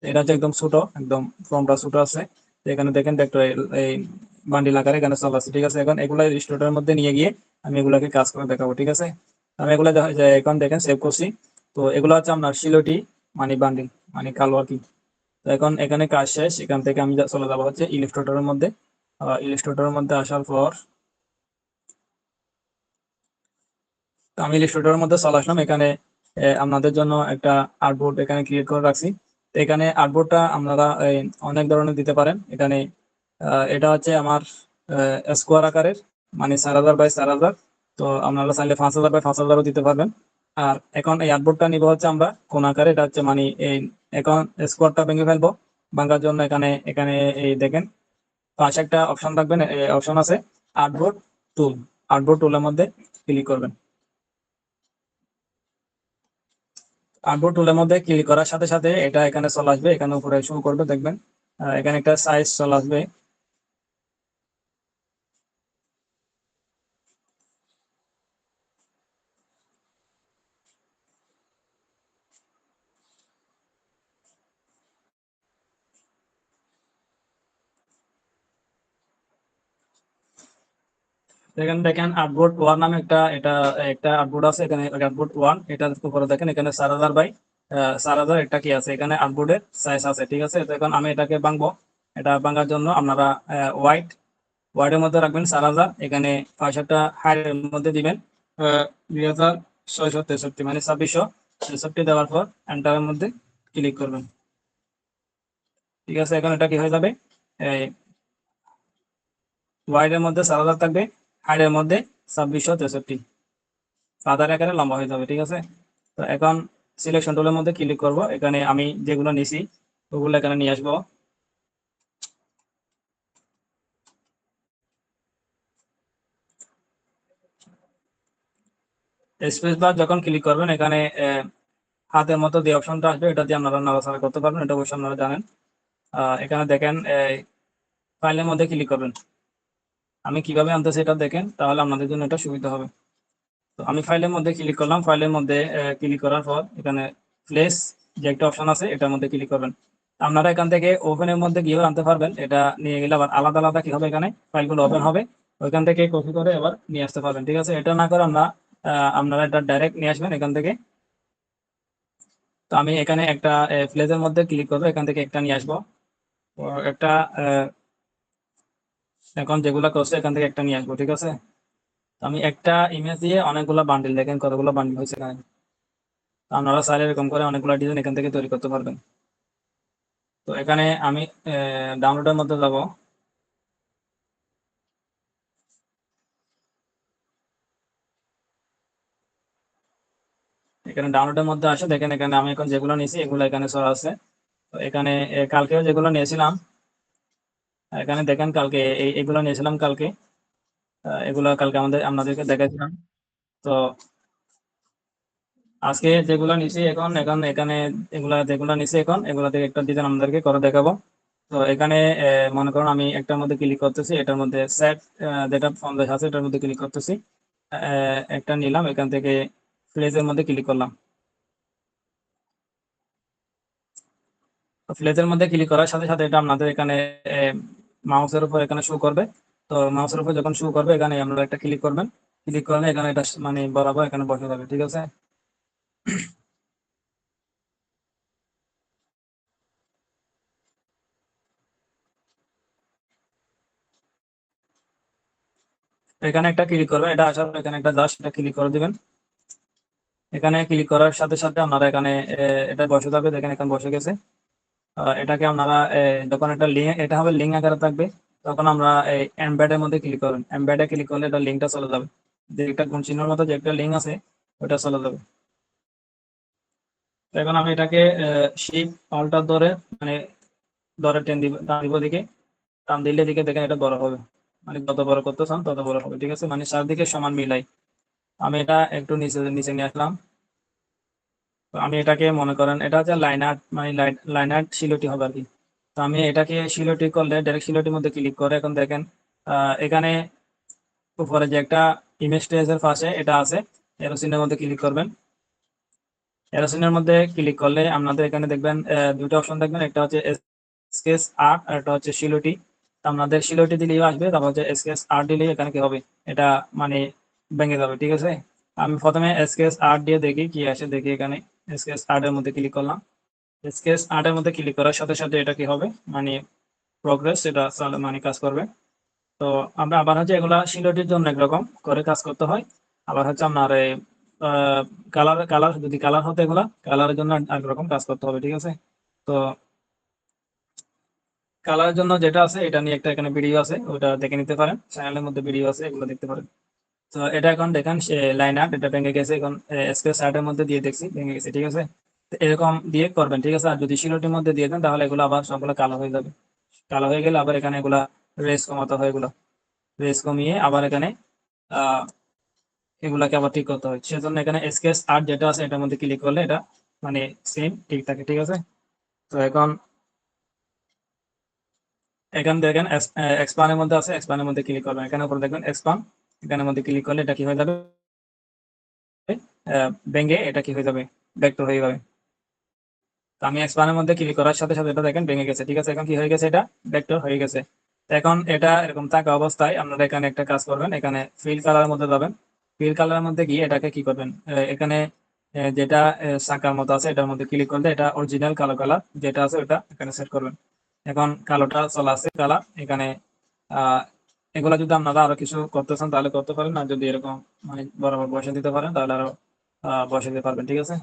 এটা হচ্ছে একদম ছোট, একদম ফর্মটা ছোট আছে। তো এখানে দেখেন ভেক্টর এই বান্ডিল আকারে এখানে সব আছে, ঠিক আছে। এখন এগুলা স্টোরের মধ্যে নিয়ে গিয়ে আমি এগুলাকে কাজ করে দেখাবো, ঠিক আছে। আমি এগুলা এখন দেখেন সেভ করছি। তো এগুলো হচ্ছে আপনার সিলোটি মানে বান্ডিল, মানে কালো আর কি। তো এখন এখানে কাজ শেষ, এখান থেকে আমি চলে যাবো হচ্ছে ইলিস্ট্রেটরের মধ্যে। ইলিস্ট্রেটরের মধ্যে আসার পর তো আমি ইলিস্ট্রেটরের মধ্যে চলে আসলাম। এখানে আপনাদের জন্য একটা আর্টবোর্ড এখানে ক্রিয়েট করে রাখছি। তো এখানে আর্টবোর্ডটা আপনারা অনেক ধরনের দিতে পারেন। এখানে এটা হচ্ছে আমার স্কোয়ার আকারের, মানে 4,000 বাই 4,000। তো আপনারা চাইলে 5,000 বাই 5,000ও দিতে পারবেন। আর এখন এই আর্টবোর্ডটা নিব হচ্ছে আমরা কোন আকারে, এটা হচ্ছে মানে এই এখন স্কোয়ারটা ভেঙে ফেলবো। ভাঙার জন্য এখানে এখানে এই দেখেন পাশে একটা অপশন থাকবেন, অপশন আছে আর্টবোর্ড টুল। আর্টবোর্ড টুলের মধ্যে ক্লিক করবেন। আর্টবোর্ড টুলের মধ্যে ক্লিক করার সাথে সাথে এটা এখানে চলে আসবে, এখানে উপরে শুরু করবে দেখবেন। এখানে একটা সাইজ চলে আসবে। এখানে দেখেন আর্টবোর্ড ওয়ান নামে একটা এটা একটা আর্টবোর্ড আছে, এখানে আর্টবোর্ড ওয়ান, এটার উপরে দেখেন এখানে 4,000 বাই 4,000 একটা কি আছে, এখানে আর্টবোর্ডের সাইজ আছে, ঠিক আছে। তো এখন আমি এটাকে ভাঙবো। এটা ভাঙার জন্য আপনারা হোয়াইট ওয়ার্ডের মধ্যে রাখবেন 4,000, এখানে পাঁচটা হাইটের মধ্যে দিবেন 2,663, মানে 2,663 দেওয়ার পর এন্টারের মধ্যে ক্লিক করবেন, ঠিক আছে। এখন এটা কি হয়ে যাবে, ওয়াইডের মধ্যে 4,000 থাকবে, হাইটের মধ্যে 2,663, আধার আকারে লম্বা হয়ে যাবে, ঠিক আছে। তো এখন সিলেকশন টুলের মধ্যে ক্লিক করব, এখানে আমি যেগুলো নিছি ওগুলো এখানে নিয়ে আসবো। স্পেস বার যখন ক্লিক করবেন এখানে হাতের মতো যে অপশনটা আসবে এটা দিয়ে আপনারা নাড়াচাড়া করতে পারবেন, এটা অবশ্যই আপনারা জানেন। এখানে দেখেন ফাইলের মধ্যে ক্লিক করবেন। আমি কিভাবে আনতেছি এটা দেখেন, তাহলে আপনাদের জন্য এটা সুবিধা হবে। তো আমি ফাইলের মধ্যে ক্লিক করলাম, ফাইলের মধ্যে ক্লিক করার পর এখানে প্লেস যে একটা অপশন আছে এটার মধ্যে ক্লিক করবেন। আপনারা এখান থেকে ওপেনের মধ্যে গিয়েও আনতে পারবেন, এটা নিয়ে গেলে আবার আলাদা আলাদা কি হবে, এখানে ফাইলগুলো ওপেন হবে, ওইখান থেকে কপি করে আবার নিয়ে আসতে পারবেন, ঠিক আছে। এটা না করে আপনারা এটা ডাইরেক্ট নিয়ে আসবেন এখান থেকে। তো আমি এখানে একটা প্লেসের মধ্যে ক্লিক করবো, এখান থেকে একটা নিয়ে আসবো। তো একটা এখন যেগুলো করছে এখান থেকে একটা নিয়ে আসবো, ঠিক আছে। তো আমি একটা ইমেজ দিয়ে অনেকগুলো বান্ডিল, দেখেন কতগুলো বান্ডিল হয়েছে এখানে। তো আপনারা চাইলে এরকম করে অনেকগুলো ডিজাইন এখান থেকে তৈরি করতে পারবেন। তো এখানে আমি ডাউনলোডের মধ্যে যাব। এখানে ডাউনলোডের মধ্যে আসে, দেখেন এখানে আমি এখন যেগুলো নিয়েছি এগুলো এখানে সব আছে। তো এখানে কালকেও যেগুলো নিয়েছিলাম, এখানে দেখেন কালকে এগুলো নিয়েছিলাম কালকে, এগুলো কালকে আপনাদেরকে দেখাইছিলাম। তো আজকে যেগুলো নিছি এখন এখন এখানে এগুলা যেগুলো নিছি এখন এগুলা থেকে একটা ডিজাইন আপনাদেরকে করে দেখাবো। তো এখানে মনে করুন আমি একটার মধ্যে ক্লিক করতেছি, এটার মধ্যে সেট যেটা সন্দেশ আছে এটার মধ্যে ক্লিক করতেছি, একটা নিলাম এখান থেকে, ফ্লেজের মধ্যে ক্লিক করলাম। তো ফ্লেজের মধ্যে ক্লিক করার সাথে সাথে এটা আপনাদের এখানে মাউসের উপর এখানে শো করবে। তো মাউসের উপর যখন শো করবে এখানে আপনারা একটা ক্লিক করবেন, ক্লিক করলে এখানে এটা মানে বরাবর এখানে বসে যাবে, ঠিক আছে। এখানে একটা ক্লিক করবেন, এটা আসার পর এখানে একটা জাস্ট এটা ক্লিক করে দিবেন। এখানে ক্লিক করার সাথে সাথে আপনারা এখানে এটা বসে যাবে, দেখেন এখানে বসে গেছে। এটাকে আপনারা যখন একটা লিঙ্ক, এটা হবে লিঙ্ক আকারে থাকবে, তখন আমরা এই এমবেডের মধ্যে ক্লিক করবেন, এমবেডে ক্লিক করলে এটা লিঙ্কটা চলে যাবে, যে একটা গুণ চিহ্নের মতো যে একটা লিঙ্ক আছে ওটা চলে যাবে। তো এখন আমি এটাকে শিফট অল্টার ধরে মানে ধরে টেন দিব, টান দিব দিকে, টান দিলে দিকে দেখেন এটা বড় হবে, মানে যত বড় করতে চান তত বড় হবে, ঠিক আছে, মানে চারদিকে সমান মিলাই। আমি এটা একটু নিচে নিচে নিয়ে আসলাম। তো আমি এটাকে মনে করেন এটা হচ্ছে লাইন আর্ট, মানে লাইন আর্ট শিলটি হবে আর কি। তো আমি এটাকে শিলটি করলে ডাইরেক্ট শিলটির মধ্যে ক্লিক করে এখন দেখেন এখানে উপরে যে একটা ইমেজ ট্রেসের পাশে এটা আছে, এরোসিনের মধ্যে ক্লিক করবেন। এরোসিনের মধ্যে ক্লিক করলে আপনাদের এখানে দেখবেন দুটো অপশন দেখবেন, একটা হচ্ছে স্কেচ আর্ট আর একটা হচ্ছে শিলটি। আপনাদের শিলটি দিলেই আসবে, তারপর হচ্ছে স্কেচ আর্ট দিলেই এখানে কি হবে, এটা মানে ভেঙে যাবে, ঠিক আছে। আমি প্রথমে স্কেচ আর্ট দিয়ে দেখি কি আসে, দেখি এখানে স্কেচ আর্টের মধ্যে ক্লিক করলাম। স্কেচ আর্টের মধ্যে ক্লিক করার সাথে সাথে এটা কি হবে, মানে প্রোগ্রেস, এটা মানে কাজ করবে। তো আমরা আবার হচ্ছে এগুলা শিলটির জন্য একরকম করে কাজ করতে হয়, আবার হচ্ছে আপনার এই কালার কালার যদি কালার হতো এগুলা কালারের জন্য একরকম কাজ করতে হবে, ঠিক আছে। তো কালারের জন্য যেটা আছে এটা নিয়ে একটা এখানে ভিডিও আছে, ওটা দেখে নিতে পারেন, চ্যানেলের মধ্যে ভিডিও আছে, এগুলো দেখতে পারেন। তো এটা এখন দেখেন লাইন আর্ট এটা ভেঙে গেছে, এখন স্কেচ আর্টের মধ্যে দিয়ে দেখছি ভেঙে গেছে, ঠিক আছে। তো এরকম দিয়ে করবেন, ঠিক আছে। আর যদি শিলটির মধ্যে দিয়ে দেন তাহলে এগুলো আবার সবগুলো কালো হয়ে যাবে, কালো হয়ে গেলে আবার এখানে এগুলা রেস কমাতে হয়, এগুলো রেস কমিয়ে আবার এখানে আহ এগুলাকে আবার ঠিক করতে হয়, সেজন্য এখানে স্কেচ আর্ট যেটা আছে এটার মধ্যে ক্লিক করলে এটা মানে সেম ঠিক থাকে, ঠিক আছে। তো এখন এখানে দেখেন এক্সপান্ডের মধ্যে আছে, এক্সপান্ডের মধ্যে ক্লিক করবেন, এখানে উপরে দেখবেন এক্সপান্ড, এখানের মধ্যে ক্লিক করলে এটা কি হয়ে যাবে, ভেঙে এটা কি হয়ে যাবে, ভেক্টর হয়ে যাবে। তো আমি এক্সপান্ডের মধ্যে ক্লিক করার সাথে সাথে এটা দেখেন ভেঙে গেছে, ঠিক আছে। এখন কি হয়ে গেছে, এটা ভেক্টর হয়ে গেছে। তো এখন এটা এরকম থাকা অবস্থায় আপনারা এখানে একটা কাজ করবেন, এখানে ফিল কালারের মধ্যে যাবেন। ফিল কালারের মধ্যে গিয়ে এটাকে কি করবেন, এখানে যেটা চাকার মতো আছে এটার মধ্যে ক্লিক করলে এটা অরিজিনাল কালো কালার যেটা আছে ওটা এখানে সেট করবেন। এখন কালোটা চলে আসছে কালার এখানে। আহ এগুলা যদি আপনারা আরো কিছু করতে চান তাহলে করতে পারেন, আর যদি এরকম মানে বরাবর বসে দিতে পারেন তাহলে আরো বসে দিতে পারবেন, ঠিক আছে।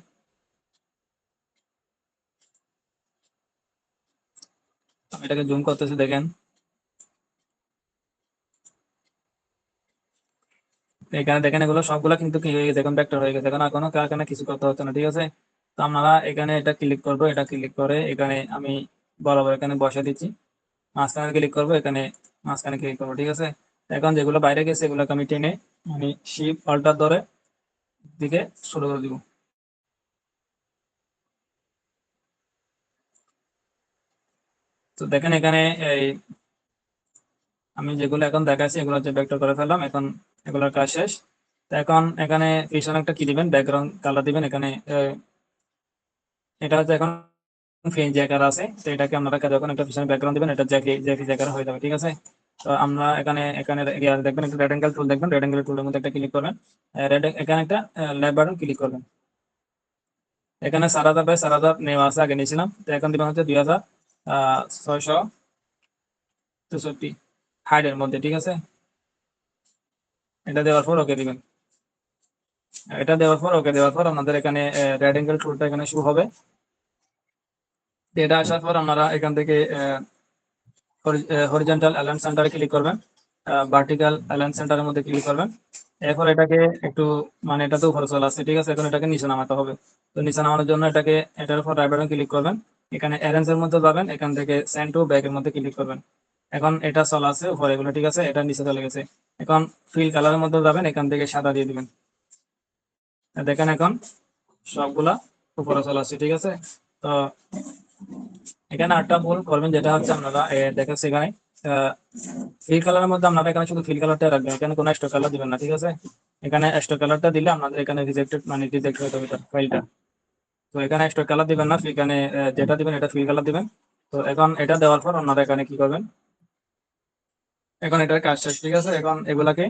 আমি এটাকে জুম করতেছি, দেখেন এখানে দেখেন এগুলো সবগুলো কিন্তু কি হয়ে গেছে, এখন ভেক্টর হয়ে গেছে, এখন আর কোনো কারখানা কিছু করতে হচ্ছে না, ঠিক আছে। তো আমরা এখানে এটা ক্লিক করবো, এটা ক্লিক করে এখানে আমি বরাবর এখানে বসে দিচ্ছি, মাঝখানে ক্লিক করবো, এখানে মাঝখানে ক্লিক করবো, ঠিক আছে। এখন যেগুলো বাইরে গেছে এগুলোকে আমি টেনে মানে শিফট অল্টার ধরে দিকে শুরু করে দিব। তো দেখেন এখানে এই আমি যেগুলো এখন দেখাচ্ছি এগুলো হচ্ছে ভেক্টর করে ফেললাম, এখন এগুলোর কাজ শেষ। তো এখন এখানে পিছনে একটা কি দিবেন, ব্যাকগ্রাউন্ড কালার দিবেন, এখানে এটা হচ্ছে এখন ফ্রেঞ্চ জায়গার আছে, তো এটাকে আপনারা যখন একটা পিছনে ব্যাকগ্রাউন্ড দিবেন এটা জ্যাকি জ্যাকি জায়গার হয়ে যাবে, ঠিক আছে। তো আমরা এখানে এখানে দেখবেন একটা রেড অ্যাঙ্গেল টুল দেখবেন, রেড অ্যাঙ্গেল টুলের মধ্যে একটা ক্লিক করবেন, এখানে একটা লেফট বাটন ক্লিক করবেন। এখানে 4000 বাই 4000 নেওয়া আছে, আগে নিয়েছিলাম, তো এখন দিবেন হচ্ছে 2664 হাইডের মধ্যে, ঠিক আছে। এটা দেওয়ার পর ওকে দিবেন, এটা দেওয়ার পর ওকে দেওয়ার পর আপনাদের এখানে রেড অ্যাঙ্গেল টুলটা এখানে শুরু হবে। তো এটা আসার পর আপনারা এখান থেকে হরিজন্টাল অ্যালাইন সেন্টারে ক্লিক করবেন, ভার্টিক্যাল অ্যালাইন সেন্টারের মধ্যে ক্লিক করবেন। এরপর এটাকে একটু মানে এটা তো উপরে চলে আসছে, ঠিক আছে, এখন এটাকে নিচে নামাতে হবে। তো নিচে নামানোর জন্য এটাকে এটার উপর রাইট বাটন ক্লিক করবেন, এখানে অ্যারেঞ্জ এর মধ্যে যাবেন, এখান থেকে সেন্ড টু ব্যাক এর মধ্যে ক্লিক করবেন। এখন এটা চলে আসছে উপরে এগুলো, ঠিক আছে, এটা নিচে চলে গেছে। এখন ফিল কালারের মধ্যে যাবেন, এখান থেকে সাদা দিয়ে দিবেন। দেখেন এখন সবগুলা উপরে চলে আসছে, ঠিক আছে। তো এখানে আরেকটা ভুল করবেন, যেটা হচ্ছে আপনারা দেখেন সেখানে ফিল কালারের মধ্যে আপনারা এখানে শুধু ফিল কালারটা রাখবেন, এখানে কোনো এক্সট্রা কালার দিবেন না, ঠিক আছে। এখানে এক্সট্রা কালারটা দিলে আপনাদের এখানে রিজেক্টেড মানে রিজেক্ট হয়ে যাবে ফাইলটা। তো এখানে এক্সট্রা কালার দিবেন না, এখানে যেটা দিবেন এটা ফিল কালার দিবেন। তো এখন এটা দেওয়ার পর আপনারা এখানে কি করবেন, এখন এটার কাজ শেষ, ঠিক আছে। এখন এগুলাকে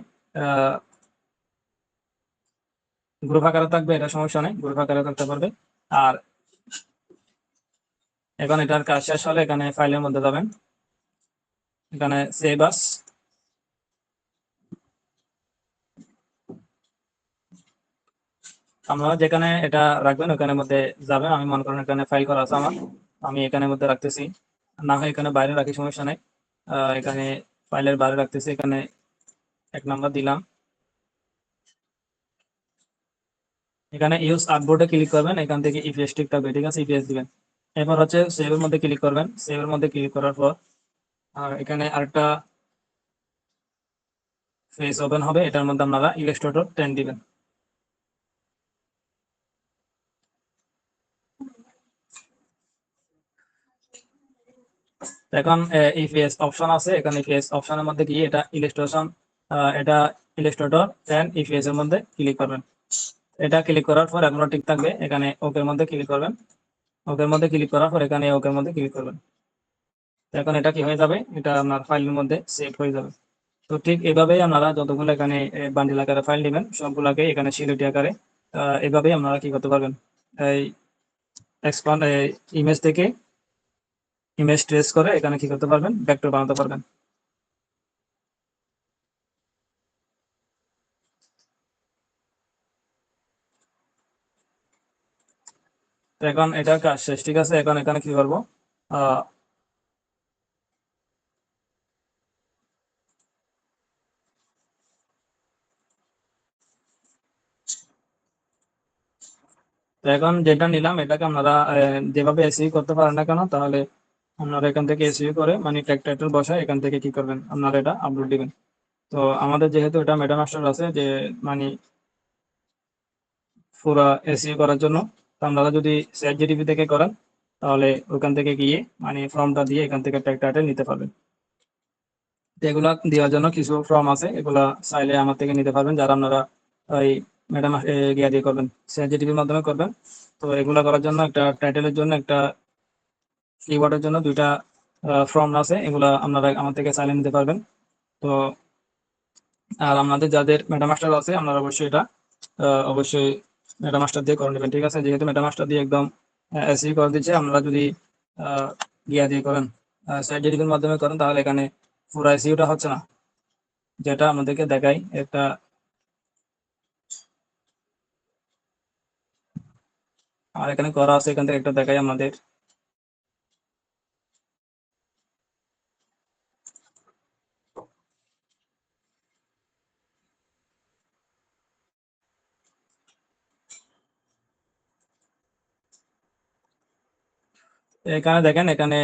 গ্রুপ আকারে থাকবে, এটা সমস্যা নেই, গ্রুপ আকারে থাকতে পারবে। আর এখন এটার কাজ শেষ হলে এখানে ফাইলের মধ্যে যাবেন, এখানে সেভ আস, আপনারা যেখানে এটা রাখবেন ওখানের মধ্যে যাবেন। আমি মনে করেন এখানে ফাইল করা আছে আমার, আমি এখানের মধ্যে রাখতেছি, না হয় এখানে বাইরে রাখি, সমস্যা নেই। এখানে ফাইলের বাইরে রাখতেছি, এখানে 1 নাম্বার দিলাম, এখানে ইউজ আর্টবোর্ডে ক্লিক করবেন, এখান থেকে ইপিএস টিক থাকবে, ঠিক আছে, ইপিএস দিবেন। এরপর হচ্ছে সেভ এর মধ্যে ক্লিক করবেন, সেভ এর মধ্যে ক্লিক করার পর এখানে আরেকটা ফেস ওপেন হবে, এটার মধ্যে আপনারা ইলাস্ট্রেটর 10 দিবেন। এখন ইপিএস অপশন আছে, এখানে ইপিএস অপশনের মধ্যে গিয়ে এটা ইলাস্ট্রেশন, এটা ইলাস্ট্রেটর 10 ইপিএস এর মধ্যে ক্লিক করবেন। এটা ক্লিক করার পর এগুলো ঠিক থাকবে, এখানে ওকে এর মধ্যে ক্লিক করবেন, ওকে এর মধ্যে ক্লিক করার পর এখানে ওকে এর মধ্যে ক্লিক করবেন। এখন এটা কি হয়ে যাবে, এটা আপনার ফাইলের মধ্যে সেভ হয়ে যাবে। তো ঠিক এভাবেই আপনারা যতগুলো এখানে বান্ডিল আকারে ফাইল নেবেন সবগুলাকে এখানে সিলেটি আকারে এভাবেই আপনারা কি করতে পারবেন, এই এক্সপান্ড ইমেজ থেকে ইমেজ ট্রেস করে এখানে কি করতে পারবেন, ভেক্টর বানাতে পারবেন। তো এখন এটা কাজ শেষ, ঠিক আছে। এখন এখানে কি করবো, আহ তো এখন যেটা নিলাম এটাকে আপনারা যেভাবে এসইউ করতে পারেন না কেন, তাহলে আপনারা এখান থেকে এসইউ করে মানে ট্যাগ টাইটেল বসায় এখান থেকে কি করবেন, আপনারা এটা আপলোড দিবেন। তো আমাদের যেহেতু এটা মেটামাস্টার আছে যে মানে পুরো এসইও করার জন্য, তো আপনারা যদি চ্যাট জিটিপি থেকে করেন তাহলে ওখান থেকে গিয়ে মানে ফর্মটা দিয়ে এখান থেকে ট্যাগ টাইটেল নিতে পারবেন। তো এগুলা দেওয়ার জন্য কিছু ফর্ম আছে, এগুলা চাইলে আমার থেকে নিতে পারবেন, যারা আপনারা ওই ম্যাডাম গিয়া দিয়ে করবেন, চ্যাট জিটিপির মাধ্যমে করবেন। তো এগুলা করার জন্য একটা টাইটেলের জন্য একটা কিওয়ার্ডের জন্য 2টা ফর্ম আছে, এগুলা আপনারা আমার থেকে চাইলে নিতে পারবেন। তো আর আপনাদের যাদের মেটামাস্টার আছে আপনারা অবশ্যই এটা অবশ্যই মেটামাস্টার দিয়ে করে নেবেন, ঠিক আছে। যেহেতু মেটামাস্টার দিয়ে একদম এসই করে দিচ্ছে, আপনারা যদি গিয়া দিয়ে করেন, সাইড এডিটিংয়ের মাধ্যমে করেন, তাহলে এখানে পুরো এসইউটা হচ্ছে না, যেটা আমাদেরকে দেখাই একটা। আর এখানে করা আছে, এখান থেকে একটা দেখাই আমাদের। এখানে দেখেন, এখানে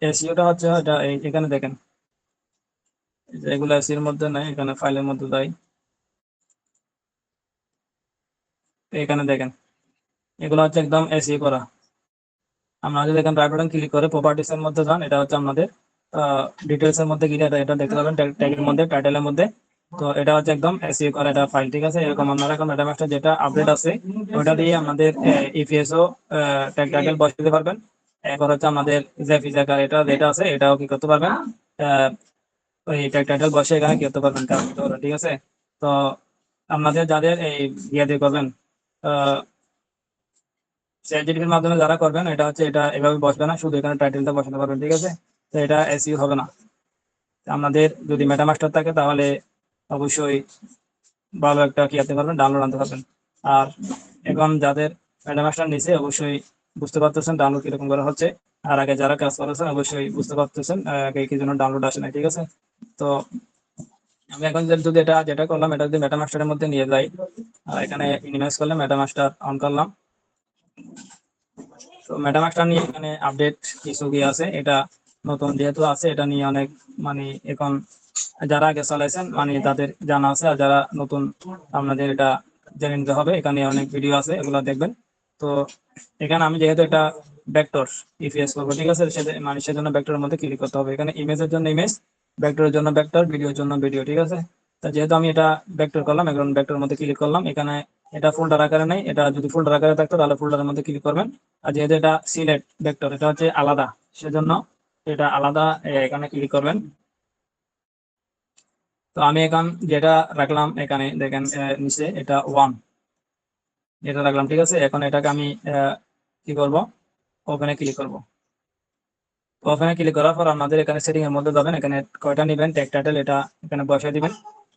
এসইউটা হচ্ছে এটা এখানে দেখেন, এগুলো এসইউর মধ্যে নাই, এখানে ফাইলের মধ্যে যাই, এখানে দেখেন এগুলো হচ্ছে একদম এসইউ করা। আমরা যদি এখানে রাইট বাটন ক্লিক করে প্রপার্টিস এর মধ্যে যান, এটা হচ্ছে আমাদের ডিটেলস এর মধ্যে গিয়ে এটা দেখতে পাবেন, ট্যাগের মধ্যে, টাইটেলের মধ্যে। তো এটা হচ্ছে একদম এসইও করা একটা ফাইল, ঠিক আছে। এরকম আপনারা এখন মেটামাস্টার যেটা আপডেট আছে ওটা দিয়ে আমাদের ইপিএসও ট্যাগ টাইটেল বসাতে দিতে পারবেন। এরপর হচ্ছে আমাদের যে ফিজাকার এটা যেটা আছে এটাও কি করতে পারবেন, আহ, ওই ট্যাগ টাইটেল বসে এখানে কি করতে পারবেন, কাজ করতে পারবেন, ঠিক আছে। তো আপনাদের যাদের এই ইয়ে দিয়ে করবেন, চ্যাট জিটিপির মাধ্যমে যারা করবেন, এটা হচ্ছে এটা এভাবে বসবে না, শুধু এখানে টাইটেলটা বসাতে পারবেন, ঠিক আছে। তো এটা এসইও হবে না। আপনাদের যদি মেটামাস্টার থাকে তাহলে অবশ্যই ভালো একটা কি আনতে পারবেন, ডাউনলোড আনতে পারবেন। আর এখন যাদের মেটামাস্টার নিচে অবশ্যই বুঝতে পারতেছেন ডাউনলোড কিরকম করা হচ্ছে। আর আগে যারা কাজ করেছেন অবশ্যই বুঝতে পারতেছেন আগে কি জন্য ডাউনলোড আসে না, ঠিক আছে। তো আমি এখন যদি এটা যেটা করলাম এটা যদি মেটামাস্টারের মধ্যে নিয়ে যাই, এখানে ইনভেস্ট করলে মেটামাস্টার অন করলাম। তো মেটামাস্টার নিয়ে এখানে আপডেট কিছু কি আছে, এটা নতুন যেহেতু আছে এটা নিয়ে অনেক মানে এখন যারা আগে চালাইছেন মানে তাদের জানা আছে, আর যারা নতুন আপনাদের এটা জেনে নিতে হবে। এখানে অনেক ভিডিও আছে, এগুলো দেখবেন। তো এখানে আমি যেহেতু এটা ভেক্টর ইপিএস করবো, ঠিক আছে, মানে সেজন্য ভেক্টরের মধ্যে ক্লিক করতে হবে। এখানে ইমেজের জন্য ইমেজ, ভেক্টরের জন্য ভেক্টর, ভিডিওর জন্য ভিডিও, ঠিক আছে। তা যেহেতু আমি এটা ভেক্টর করলাম, এখন ভেক্টরের মধ্যে ক্লিক করলাম। এখানে এটা ফোল্ডার আকারে নেই, এটা যদি ফোল্ডার আকারে থাকতো তাহলে ফোল্ডারের মধ্যে ক্লিক করবেন। আর যেহেতু এটা সিলেক্ট ভেক্টর, এটা হচ্ছে আলাদা, সেজন্য এটা আলাদা এখানে ক্লিক করবেন। তো আমি এখন যেটা রাখলাম এখানে দেখেন নিচে এটা 1 এটা রাখলাম, ঠিক আছে। এখন এটাকে আমি কি করব, ওপেনে ক্লিক করব। ওপেনে ক্লিক করার পর আমাদের এখানে সেটিং এর মধ্যে যাবেন, এখানে কয়টা নেবেন টেক টাইটেল এটা এখানে বসায় দিবেন।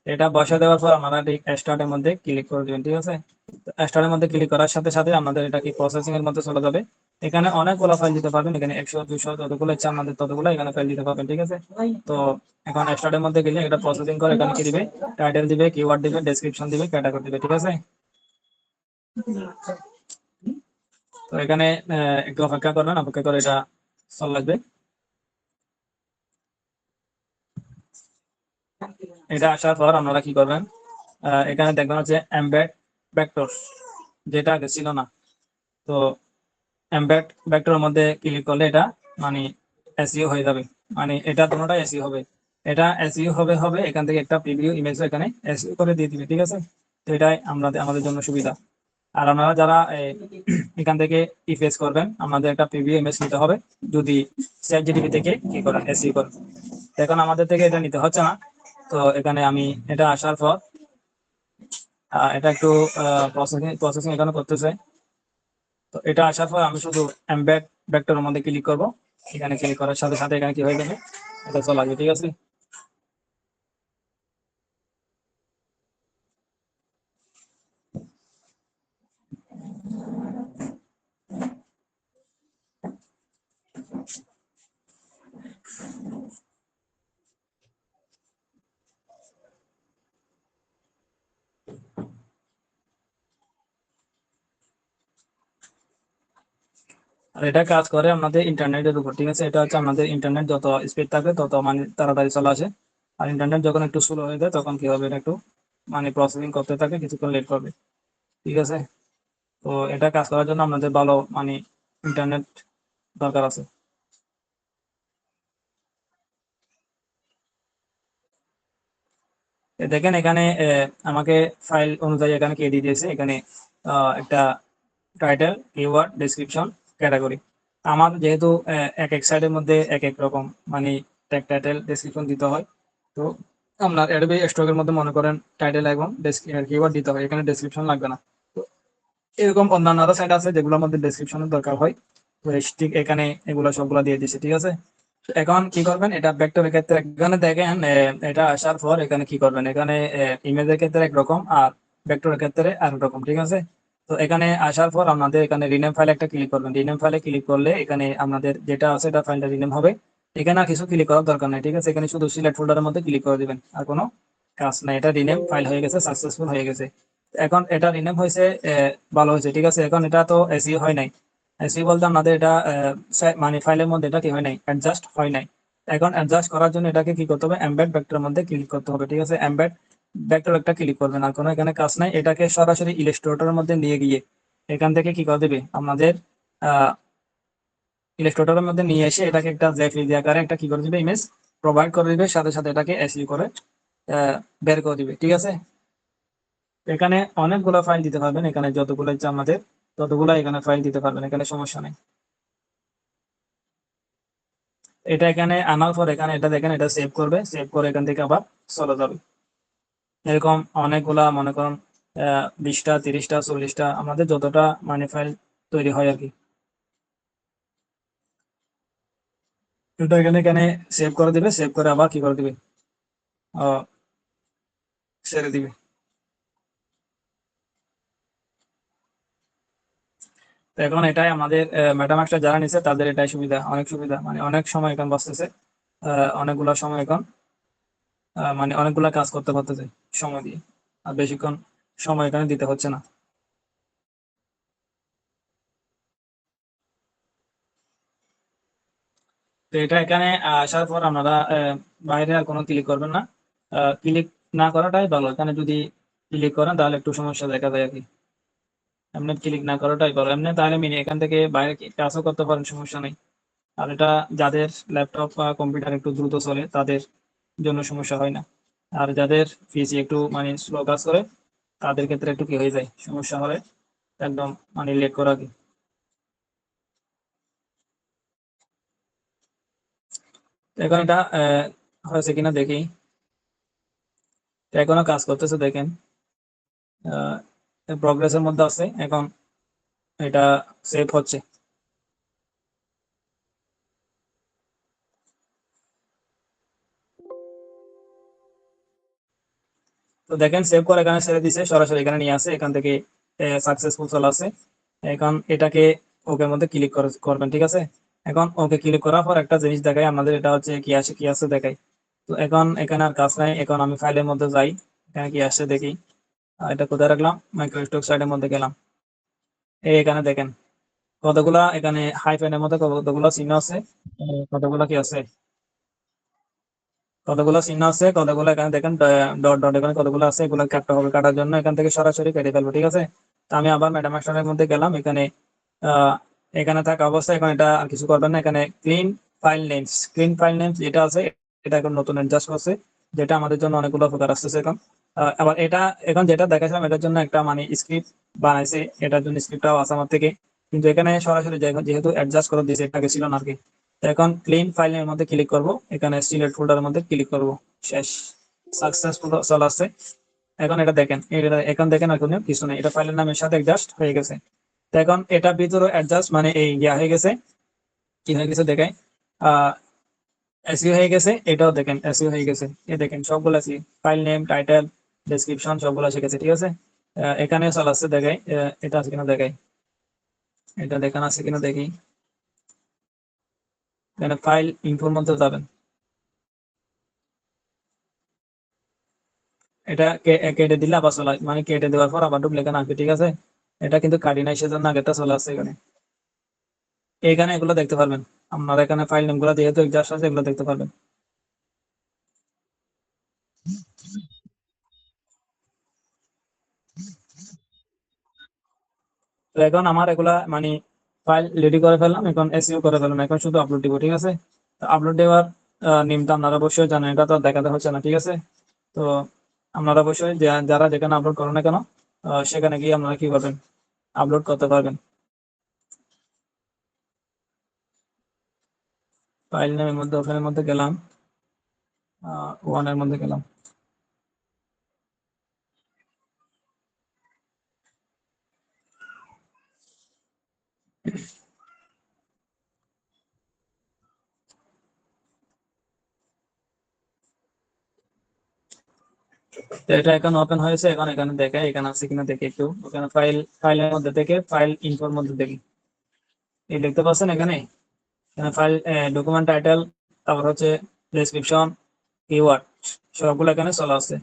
এটা বসায় দেওয়ার পর আমরা স্টার্টের মধ্যে ক্লিক করে দিবেন, ঠিক আছে। স্টার্টের মধ্যে ক্লিক করার সাথে সাথে আমাদের এটা কি প্রসেসিং এর মধ্যে চলে যাবে। এখানে অনেকগুলো ফাইল দিতে পারবেন, এখানে 100 200 যতগুলো ইচ্ছা আমাদের ততগুলো এখানে ফাইল দিতে পারবেন, ঠিক আছে। তো এখন স্টার্টের মধ্যে গেলে এটা প্রসেসিং করে এখানে কি দিবে, টাইটেল দিবে, কিওয়ার্ড দিবে, ডেসক্রিপশন দিবে, ক্যাটাগরি দিবে, ঠিক আছে। তো এখানে একটু অপেক্ষা করবেন, অপেক্ষা করে এটা চল লাগবে। এটা আসার পর আপনারা কি করবেন, এখানে দেখবেন হচ্ছে এমবেড ভেক্টর, যেটা আগে ছিল না। তো এমবেড ভেক্টরের মধ্যে ক্লিক করলে এটা মানে এসইও হয়ে যাবে, মানে এটা দুটোটা এসইও হবে। এটা এসইও হবে হবে এখান থেকে একটা প্রিভিউ ইমেজ এখানে এসইও করে দিয়ে দিবে, ঠিক আছে। তো এটাই আমাদের জন্য সুবিধা। আর আপনারা যারা এখান থেকে ইফেস করবেন, আমাদের একটা প্রিভিউ ইমেজ নিতে হবে যদি চ্যাট জিটিপি থেকে কি করেন এসইও করেন। এখন আমাদের থেকে এটা নিতে হচ্ছে না। তো এখানে আমি এটা আসার পর এটা একটু প্রসেসিং প্রসেসিং এখানে করতেছে। তো এটা আসার পর আমি শুধু এমবেড ভেক্টরের মধ্যে ক্লিক করব। এখানে ক্লিক করার সাথে সাথে এখানে কি হয়ে যাবে, এটা চলে আসবে, ঠিক আছে। আর এটা কাজ করে আমাদের ইন্টারনেটের উপর, ঠিক আছে। এটা হচ্ছে আমাদের ইন্টারনেট যত স্পিড থাকবে তত মানে তাড়াতাড়ি চলে আসে। আর ইন্টারনেট যখন একটু স্লো হয়ে যায় তখন কি হবে, এটা একটু মানে প্রসেসিং করতে থাকে, কিছুক্ষণ লেট করবে, ঠিক আছে। তো এটা কাজ করার জন্য আমাদের ভালো মানে ইন্টারনেট দরকার আছে। দেখেন এখানে আমাকে ফাইল অনুযায়ী এখানে কে দিয়ে দিয়েছে, এখানে একটা টাইটেল, কিওয়ার্ড, ডেসক্রিপশন, ক্যাটাগরি। আমার যেহেতু এক এক সাইডের মধ্যে এক এক রকম মানে ট্যাগ, টাইটেল, ডেসক্রিপশন দিতে হয়। তো আপনার অ্যাডোবি স্টকের মধ্যে মনে করেন টাইটেল এবং কিওয়ার্ড দিতে হয়, এখানে ডেসক্রিপশন লাগবে না। তো এরকম অন্যান্য আরো সাইট আছে যেগুলোর মধ্যে ডেসক্রিপশনের দরকার হয়, তো ঠিক এখানে এগুলো সবগুলো দিয়ে দিচ্ছে, ঠিক আছে। তো এখন কি করবেন, এটা ভেক্টরের ক্ষেত্রে এখানে দেখেন এটা আসার পর এখানে কি করবেন, এখানে ইমেজের ক্ষেত্রে একরকম আর ভেক্টরের ক্ষেত্রে আরেক রকম, ঠিক আছে। তো এখানে আসার পর আমাদের এখানে রিনেম ফাইল একটা ক্লিক করবেন। রিনেম ফাইলে ক্লিক করলে এখানে আমাদের যেটা আছে এটা ফাইলটা রিনেম হবে। এখানে আর কিছু ক্লিক করার দরকার নাই, ঠিক আছে। এখানে শুধু সিলেক্ট ফোল্ডারের মধ্যে ক্লিক করে দিবেন, আর কোনো কাজ নাই। এটা রিনেম ফাইল হয়ে গেছে, সাকসেসফুল হয়ে গেছে। এখন এটা রিনেম হয়েছে, ভালো হয়েছে, ঠিক আছে। এখন এটা তো এসইও হয় নাই। এসইও বলতে আমাদের এটা মানে ফাইলের মধ্যে এটা কি হয় নাই, অ্যাডজাস্ট হয় নাই। এখন অ্যাডজাস্ট করার জন্য এটাকে কি করতে হবে, এমবেড ভেক্টরের মধ্যে ক্লিক করতে হবে, ঠিক আছে। এমবেড ভেক্টর একটা ক্লিক করবেন, আর কোনো এখানে কাজ নাই। এটাকে সরাসরি ইলাস্ট্রেটরের মধ্যে নিয়ে গিয়ে এখান থেকে কি করে দেবে আমাদের আহ ইলাস্ট্রেটরের মধ্যে নিয়ে এসে এটাকে একটা জেপিজি আকারে একটা কি করে দিবে, ইমেজ প্রোভাইড করে দিবে, সাথে সাথে এটাকে এসইও করে বের করে দিবে, ঠিক আছে। এখানে অনেকগুলো ফাইল দিতে পারবেন, এখানে যতগুলো ইচ্ছা আমাদের ততগুলো এখানে ফাইল দিতে পারবেন, এখানে সমস্যা নেই। এটা এখানে আনার পর এখানে এটা দেখেন, এটা সেভ করবে, সেভ করে এখান থেকে আবার চলে যাবে। এরকম অনেকগুলা মনে করুন 20টা 30টা 40টা আমাদের যতটা মানে ফাইল তৈরি হয় আর কি। এটা এখানে এখানে সেভ করে দিবে, সেভ করে আবার কি করে দিবে, আহ, ছেড়ে দিবে। তো এখন এটাই আমাদের মেটামাক্সটা যারা নিছে তাদের এটাই সুবিধা, অনেক সুবিধা, মানে অনেক সময় এখন বাঁচতেছে, অনেকগুলো সময় এখন মানে অনেকগুলা কাজ করতে পারতেছে সময় দিয়ে, আর বেশিক্ষণ সময় এখানে দিতে হচ্ছে না। তো এটা এখানে আসার পর আপনারা বাইরে আর কোনো ক্লিক করবেন না। ক্লিক না করাটাই ভালো, এখানে যদি ক্লিক করেন তাহলে একটু সমস্যা দেখা যায় আর কি। এমনি ক্লিক না করাটাই ভালো, এমনি তাহলে মিনি এখান থেকে বাইরে কাজও করতে পারেন, সমস্যা নেই। আর এটা যাদের ল্যাপটপ বা কম্পিউটার একটু দ্রুত চলে তাদের জন্য সমস্যা হয় না। আর যাদের পিসি একটু মানে স্লো কাজ করে তাদের ক্ষেত্রে একটু কি হয়ে যায়, সমস্যা হলে একদম মানে লেট করা কি। তো এখন এটা হয়েছে কিনা দেখি। তো এখনো কাজ করতেছে দেখেন, প্রগ্রেসের মধ্যে আছে এখন, এটা সেভ হচ্ছে। তো দেখেন সেভ করে এখানে ছেড়ে দিছে, সরাসরি এখানে নিয়ে আসে, এখান থেকে সাকসেসফুল চলে আসে। এখন এটাকে ওকে মধ্যে ক্লিক করবেন, ঠিক আছে। এখন ওকে ক্লিক করার পর একটা জিনিস দেখাই আমাদের, এটা হচ্ছে কি আছে দেখাই। তো এখন এখানে আর কাজ নাই, এখন আমি ফাইলের মধ্যে যাই, এখানে কি আসছে দেখি। এটা কোথায় রাখলাম, মাইক্রোস্টক সাইডের মধ্যে গেলাম। এখানে দেখেন কতগুলা এখানে হাইফেনের মধ্যে কতগুলা চিহ্ন আছে, কতগুলা কি আছে, কতগুলো চিহ্ন আছে, কতগুলো এখানে দেখেন ডট ডট এখানে কতগুলো আছে, এগুলো কাটতে হবে। কাটার জন্য এখান থেকে সরাসরি কেটে ফেলবো, ঠিক আছে। তো আমি আবার মেটামাস্টারের মধ্যে গেলাম, এখানে আহ এখানে থাকা অবস্থায় এখন এটা আর কিছু করবেন না, এখানে ক্লিন ফাইল নেমস যেটা আছে এটা এখন নতুন অ্যাডজাস্ট করছে, যেটা আমাদের জন্য অনেকগুলো উপকার আসতেছে এখন। আবার এটা এখন যেটা দেখাছিলাম এটার জন্য একটা মানে স্ক্রিপ্ট বানাইছে, এটার জন্য স্ক্রিপ্টটাও আছে আমার থেকে, কিন্তু এখানে সরাসরি যেহেতু অ্যাডজাস্ট করে দিয়েছে, এটা ছিল না আর কি। তো এখন ক্লিন ফাইলের মধ্যে ক্লিক করব, এখানে সিলেক্ট ফোল্ডারের মধ্যে ক্লিক করব, শেষ, সাকসেসফুল চলে আসছে। এখন এটা দেখেন, এটা এখন দেখেন আর কোনো কিছু নেই, এটা ফাইলের নামের সাথে অ্যাডজাস্ট হয়ে গেছে। তো এখন এটা ভিতরে অ্যাডজাস্ট মানে এই ইয়া হয়ে গেছে, কি হয়ে গেছে দেখাই, আহ এসইও হয়ে গেছে, এটাও দেখেন এসইও হয়ে গেছে। এই দেখেন সবগুলো আছে, ফাইল নেম, টাইটেল, ডেসক্রিপশন সবগুলো এসে গেছে, ঠিক আছে। এখানে চলে আসছে দেখাই, এটা আছে কিনা দেখাই, এটা দেখানো আছে কিনা দেখি। এখানে ফাইল ইনফোর মধ্যে যাবেন, এটা কেটে দিলে আবার চলে মানে কেটে দেওয়ার পর আবার ঢুকলে এখানে আসবে, ঠিক আছে। এটা কিন্তু কাটি নাই সেজন্য আগেটা চলে আসছে এখানে। এখানে এগুলো দেখতে পারবেন, আপনারা এখানে ফাইল নেম গুলো যেহেতু জাস্ট আছে এগুলো দেখতে পারবেন। তো এখন আমার এগুলা মানে ফাইল রেডি করে ফেললাম, এখন এসইও করে ফেললাম, এখন শুধু আপলোড দিব, ঠিক আছে। আপলোড দেওয়ার নিয়মটা আপনারা অবশ্যই জানেন, এটা তো দেখাতে হচ্ছে না, ঠিক আছে। তো আপনারা অবশ্যই যারা যেখানে আপলোড করেন না কেন, সেখানে গিয়ে আপনারা কি করবেন, আপলোড করতে পারবেন। ফাইল নেমের মধ্যে ওখানের মধ্যে গেলাম, ওয়ানের মধ্যে গেলাম। তো এটা এখন ওপেন হয়েছে, এখন এখানে দেখায়, এখানে আছে কিনা দেখি একটু, ওখানে ফাইলের মধ্যে থেকে ফাইল ইনফোর মধ্যে দেখি, এই দেখতে পাচ্ছেন এখানে, ফাইল ডকুমেন্ট টাইটেল, তারপর হচ্ছে ডেসক্রিপশন, কিওয়ার্ড, সবগুলো এখানে চলে আসছে।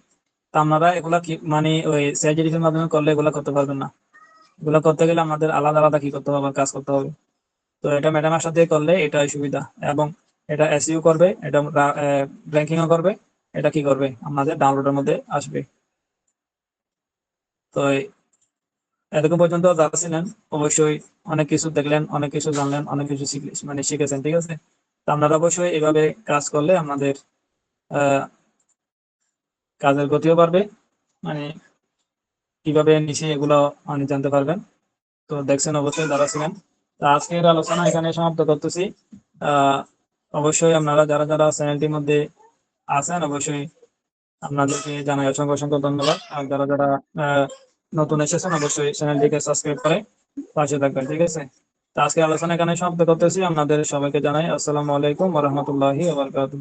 তা আপনারা এগুলা কি মানে ওই এর মাধ্যমে করলে এগুলা করতে পারবেন না, এগুলা করতে গেলে আমাদের আলাদা আলাদা কি করতে হবে, কাজ করতে হবে। তো এটা ম্যাডামের সাথে করলে এটাই সুবিধা, এবং এটা এসইও করবে, এটা র্যাঙ্কিংও করবে, এটা কি করবে আমাদের ডাউনলোডের মধ্যে আসবে। তো এতক্ষণ পর্যন্ত যারা ছিলেন অবশ্যই অনেক কিছু দেখলেন, অনেক কিছু জানলেন, অনেক কিছু মানে শিখেছেন, ঠিক আছে। তো আপনারা অবশ্যই এভাবে কাজ করলে আমাদের আহ কাজের গতিও বাড়বে, মানে কিভাবে নিচে এগুলো মানে জানতে পারবেন। তো দেখছেন অবশ্যই যারা ছিলেন। তো আজকের আলোচনা এখানে সমাপ্ত করতেছি। আহ অবশ্যই আপনারা যারা যারা চ্যানেলটির মধ্যে আছেন অবশ্যই আপনাদেরকে জানাই অসংখ্য অসংখ্য ধন্যবাদ। আর যারা যারা আহ নতুন এসেছেন অবশ্যই চ্যানেলটিকে সাবস্ক্রাইব করে পাশে থাকবেন, ঠিক আছে। তো আজকে আলোচনা এখানে সমাপ্ত করতেছি, আপনাদের সবাইকে জানাই আসসালামু আলাইকুম ওয়া রাহমাতুল্লাহি ওয়া বারাকাতুহু।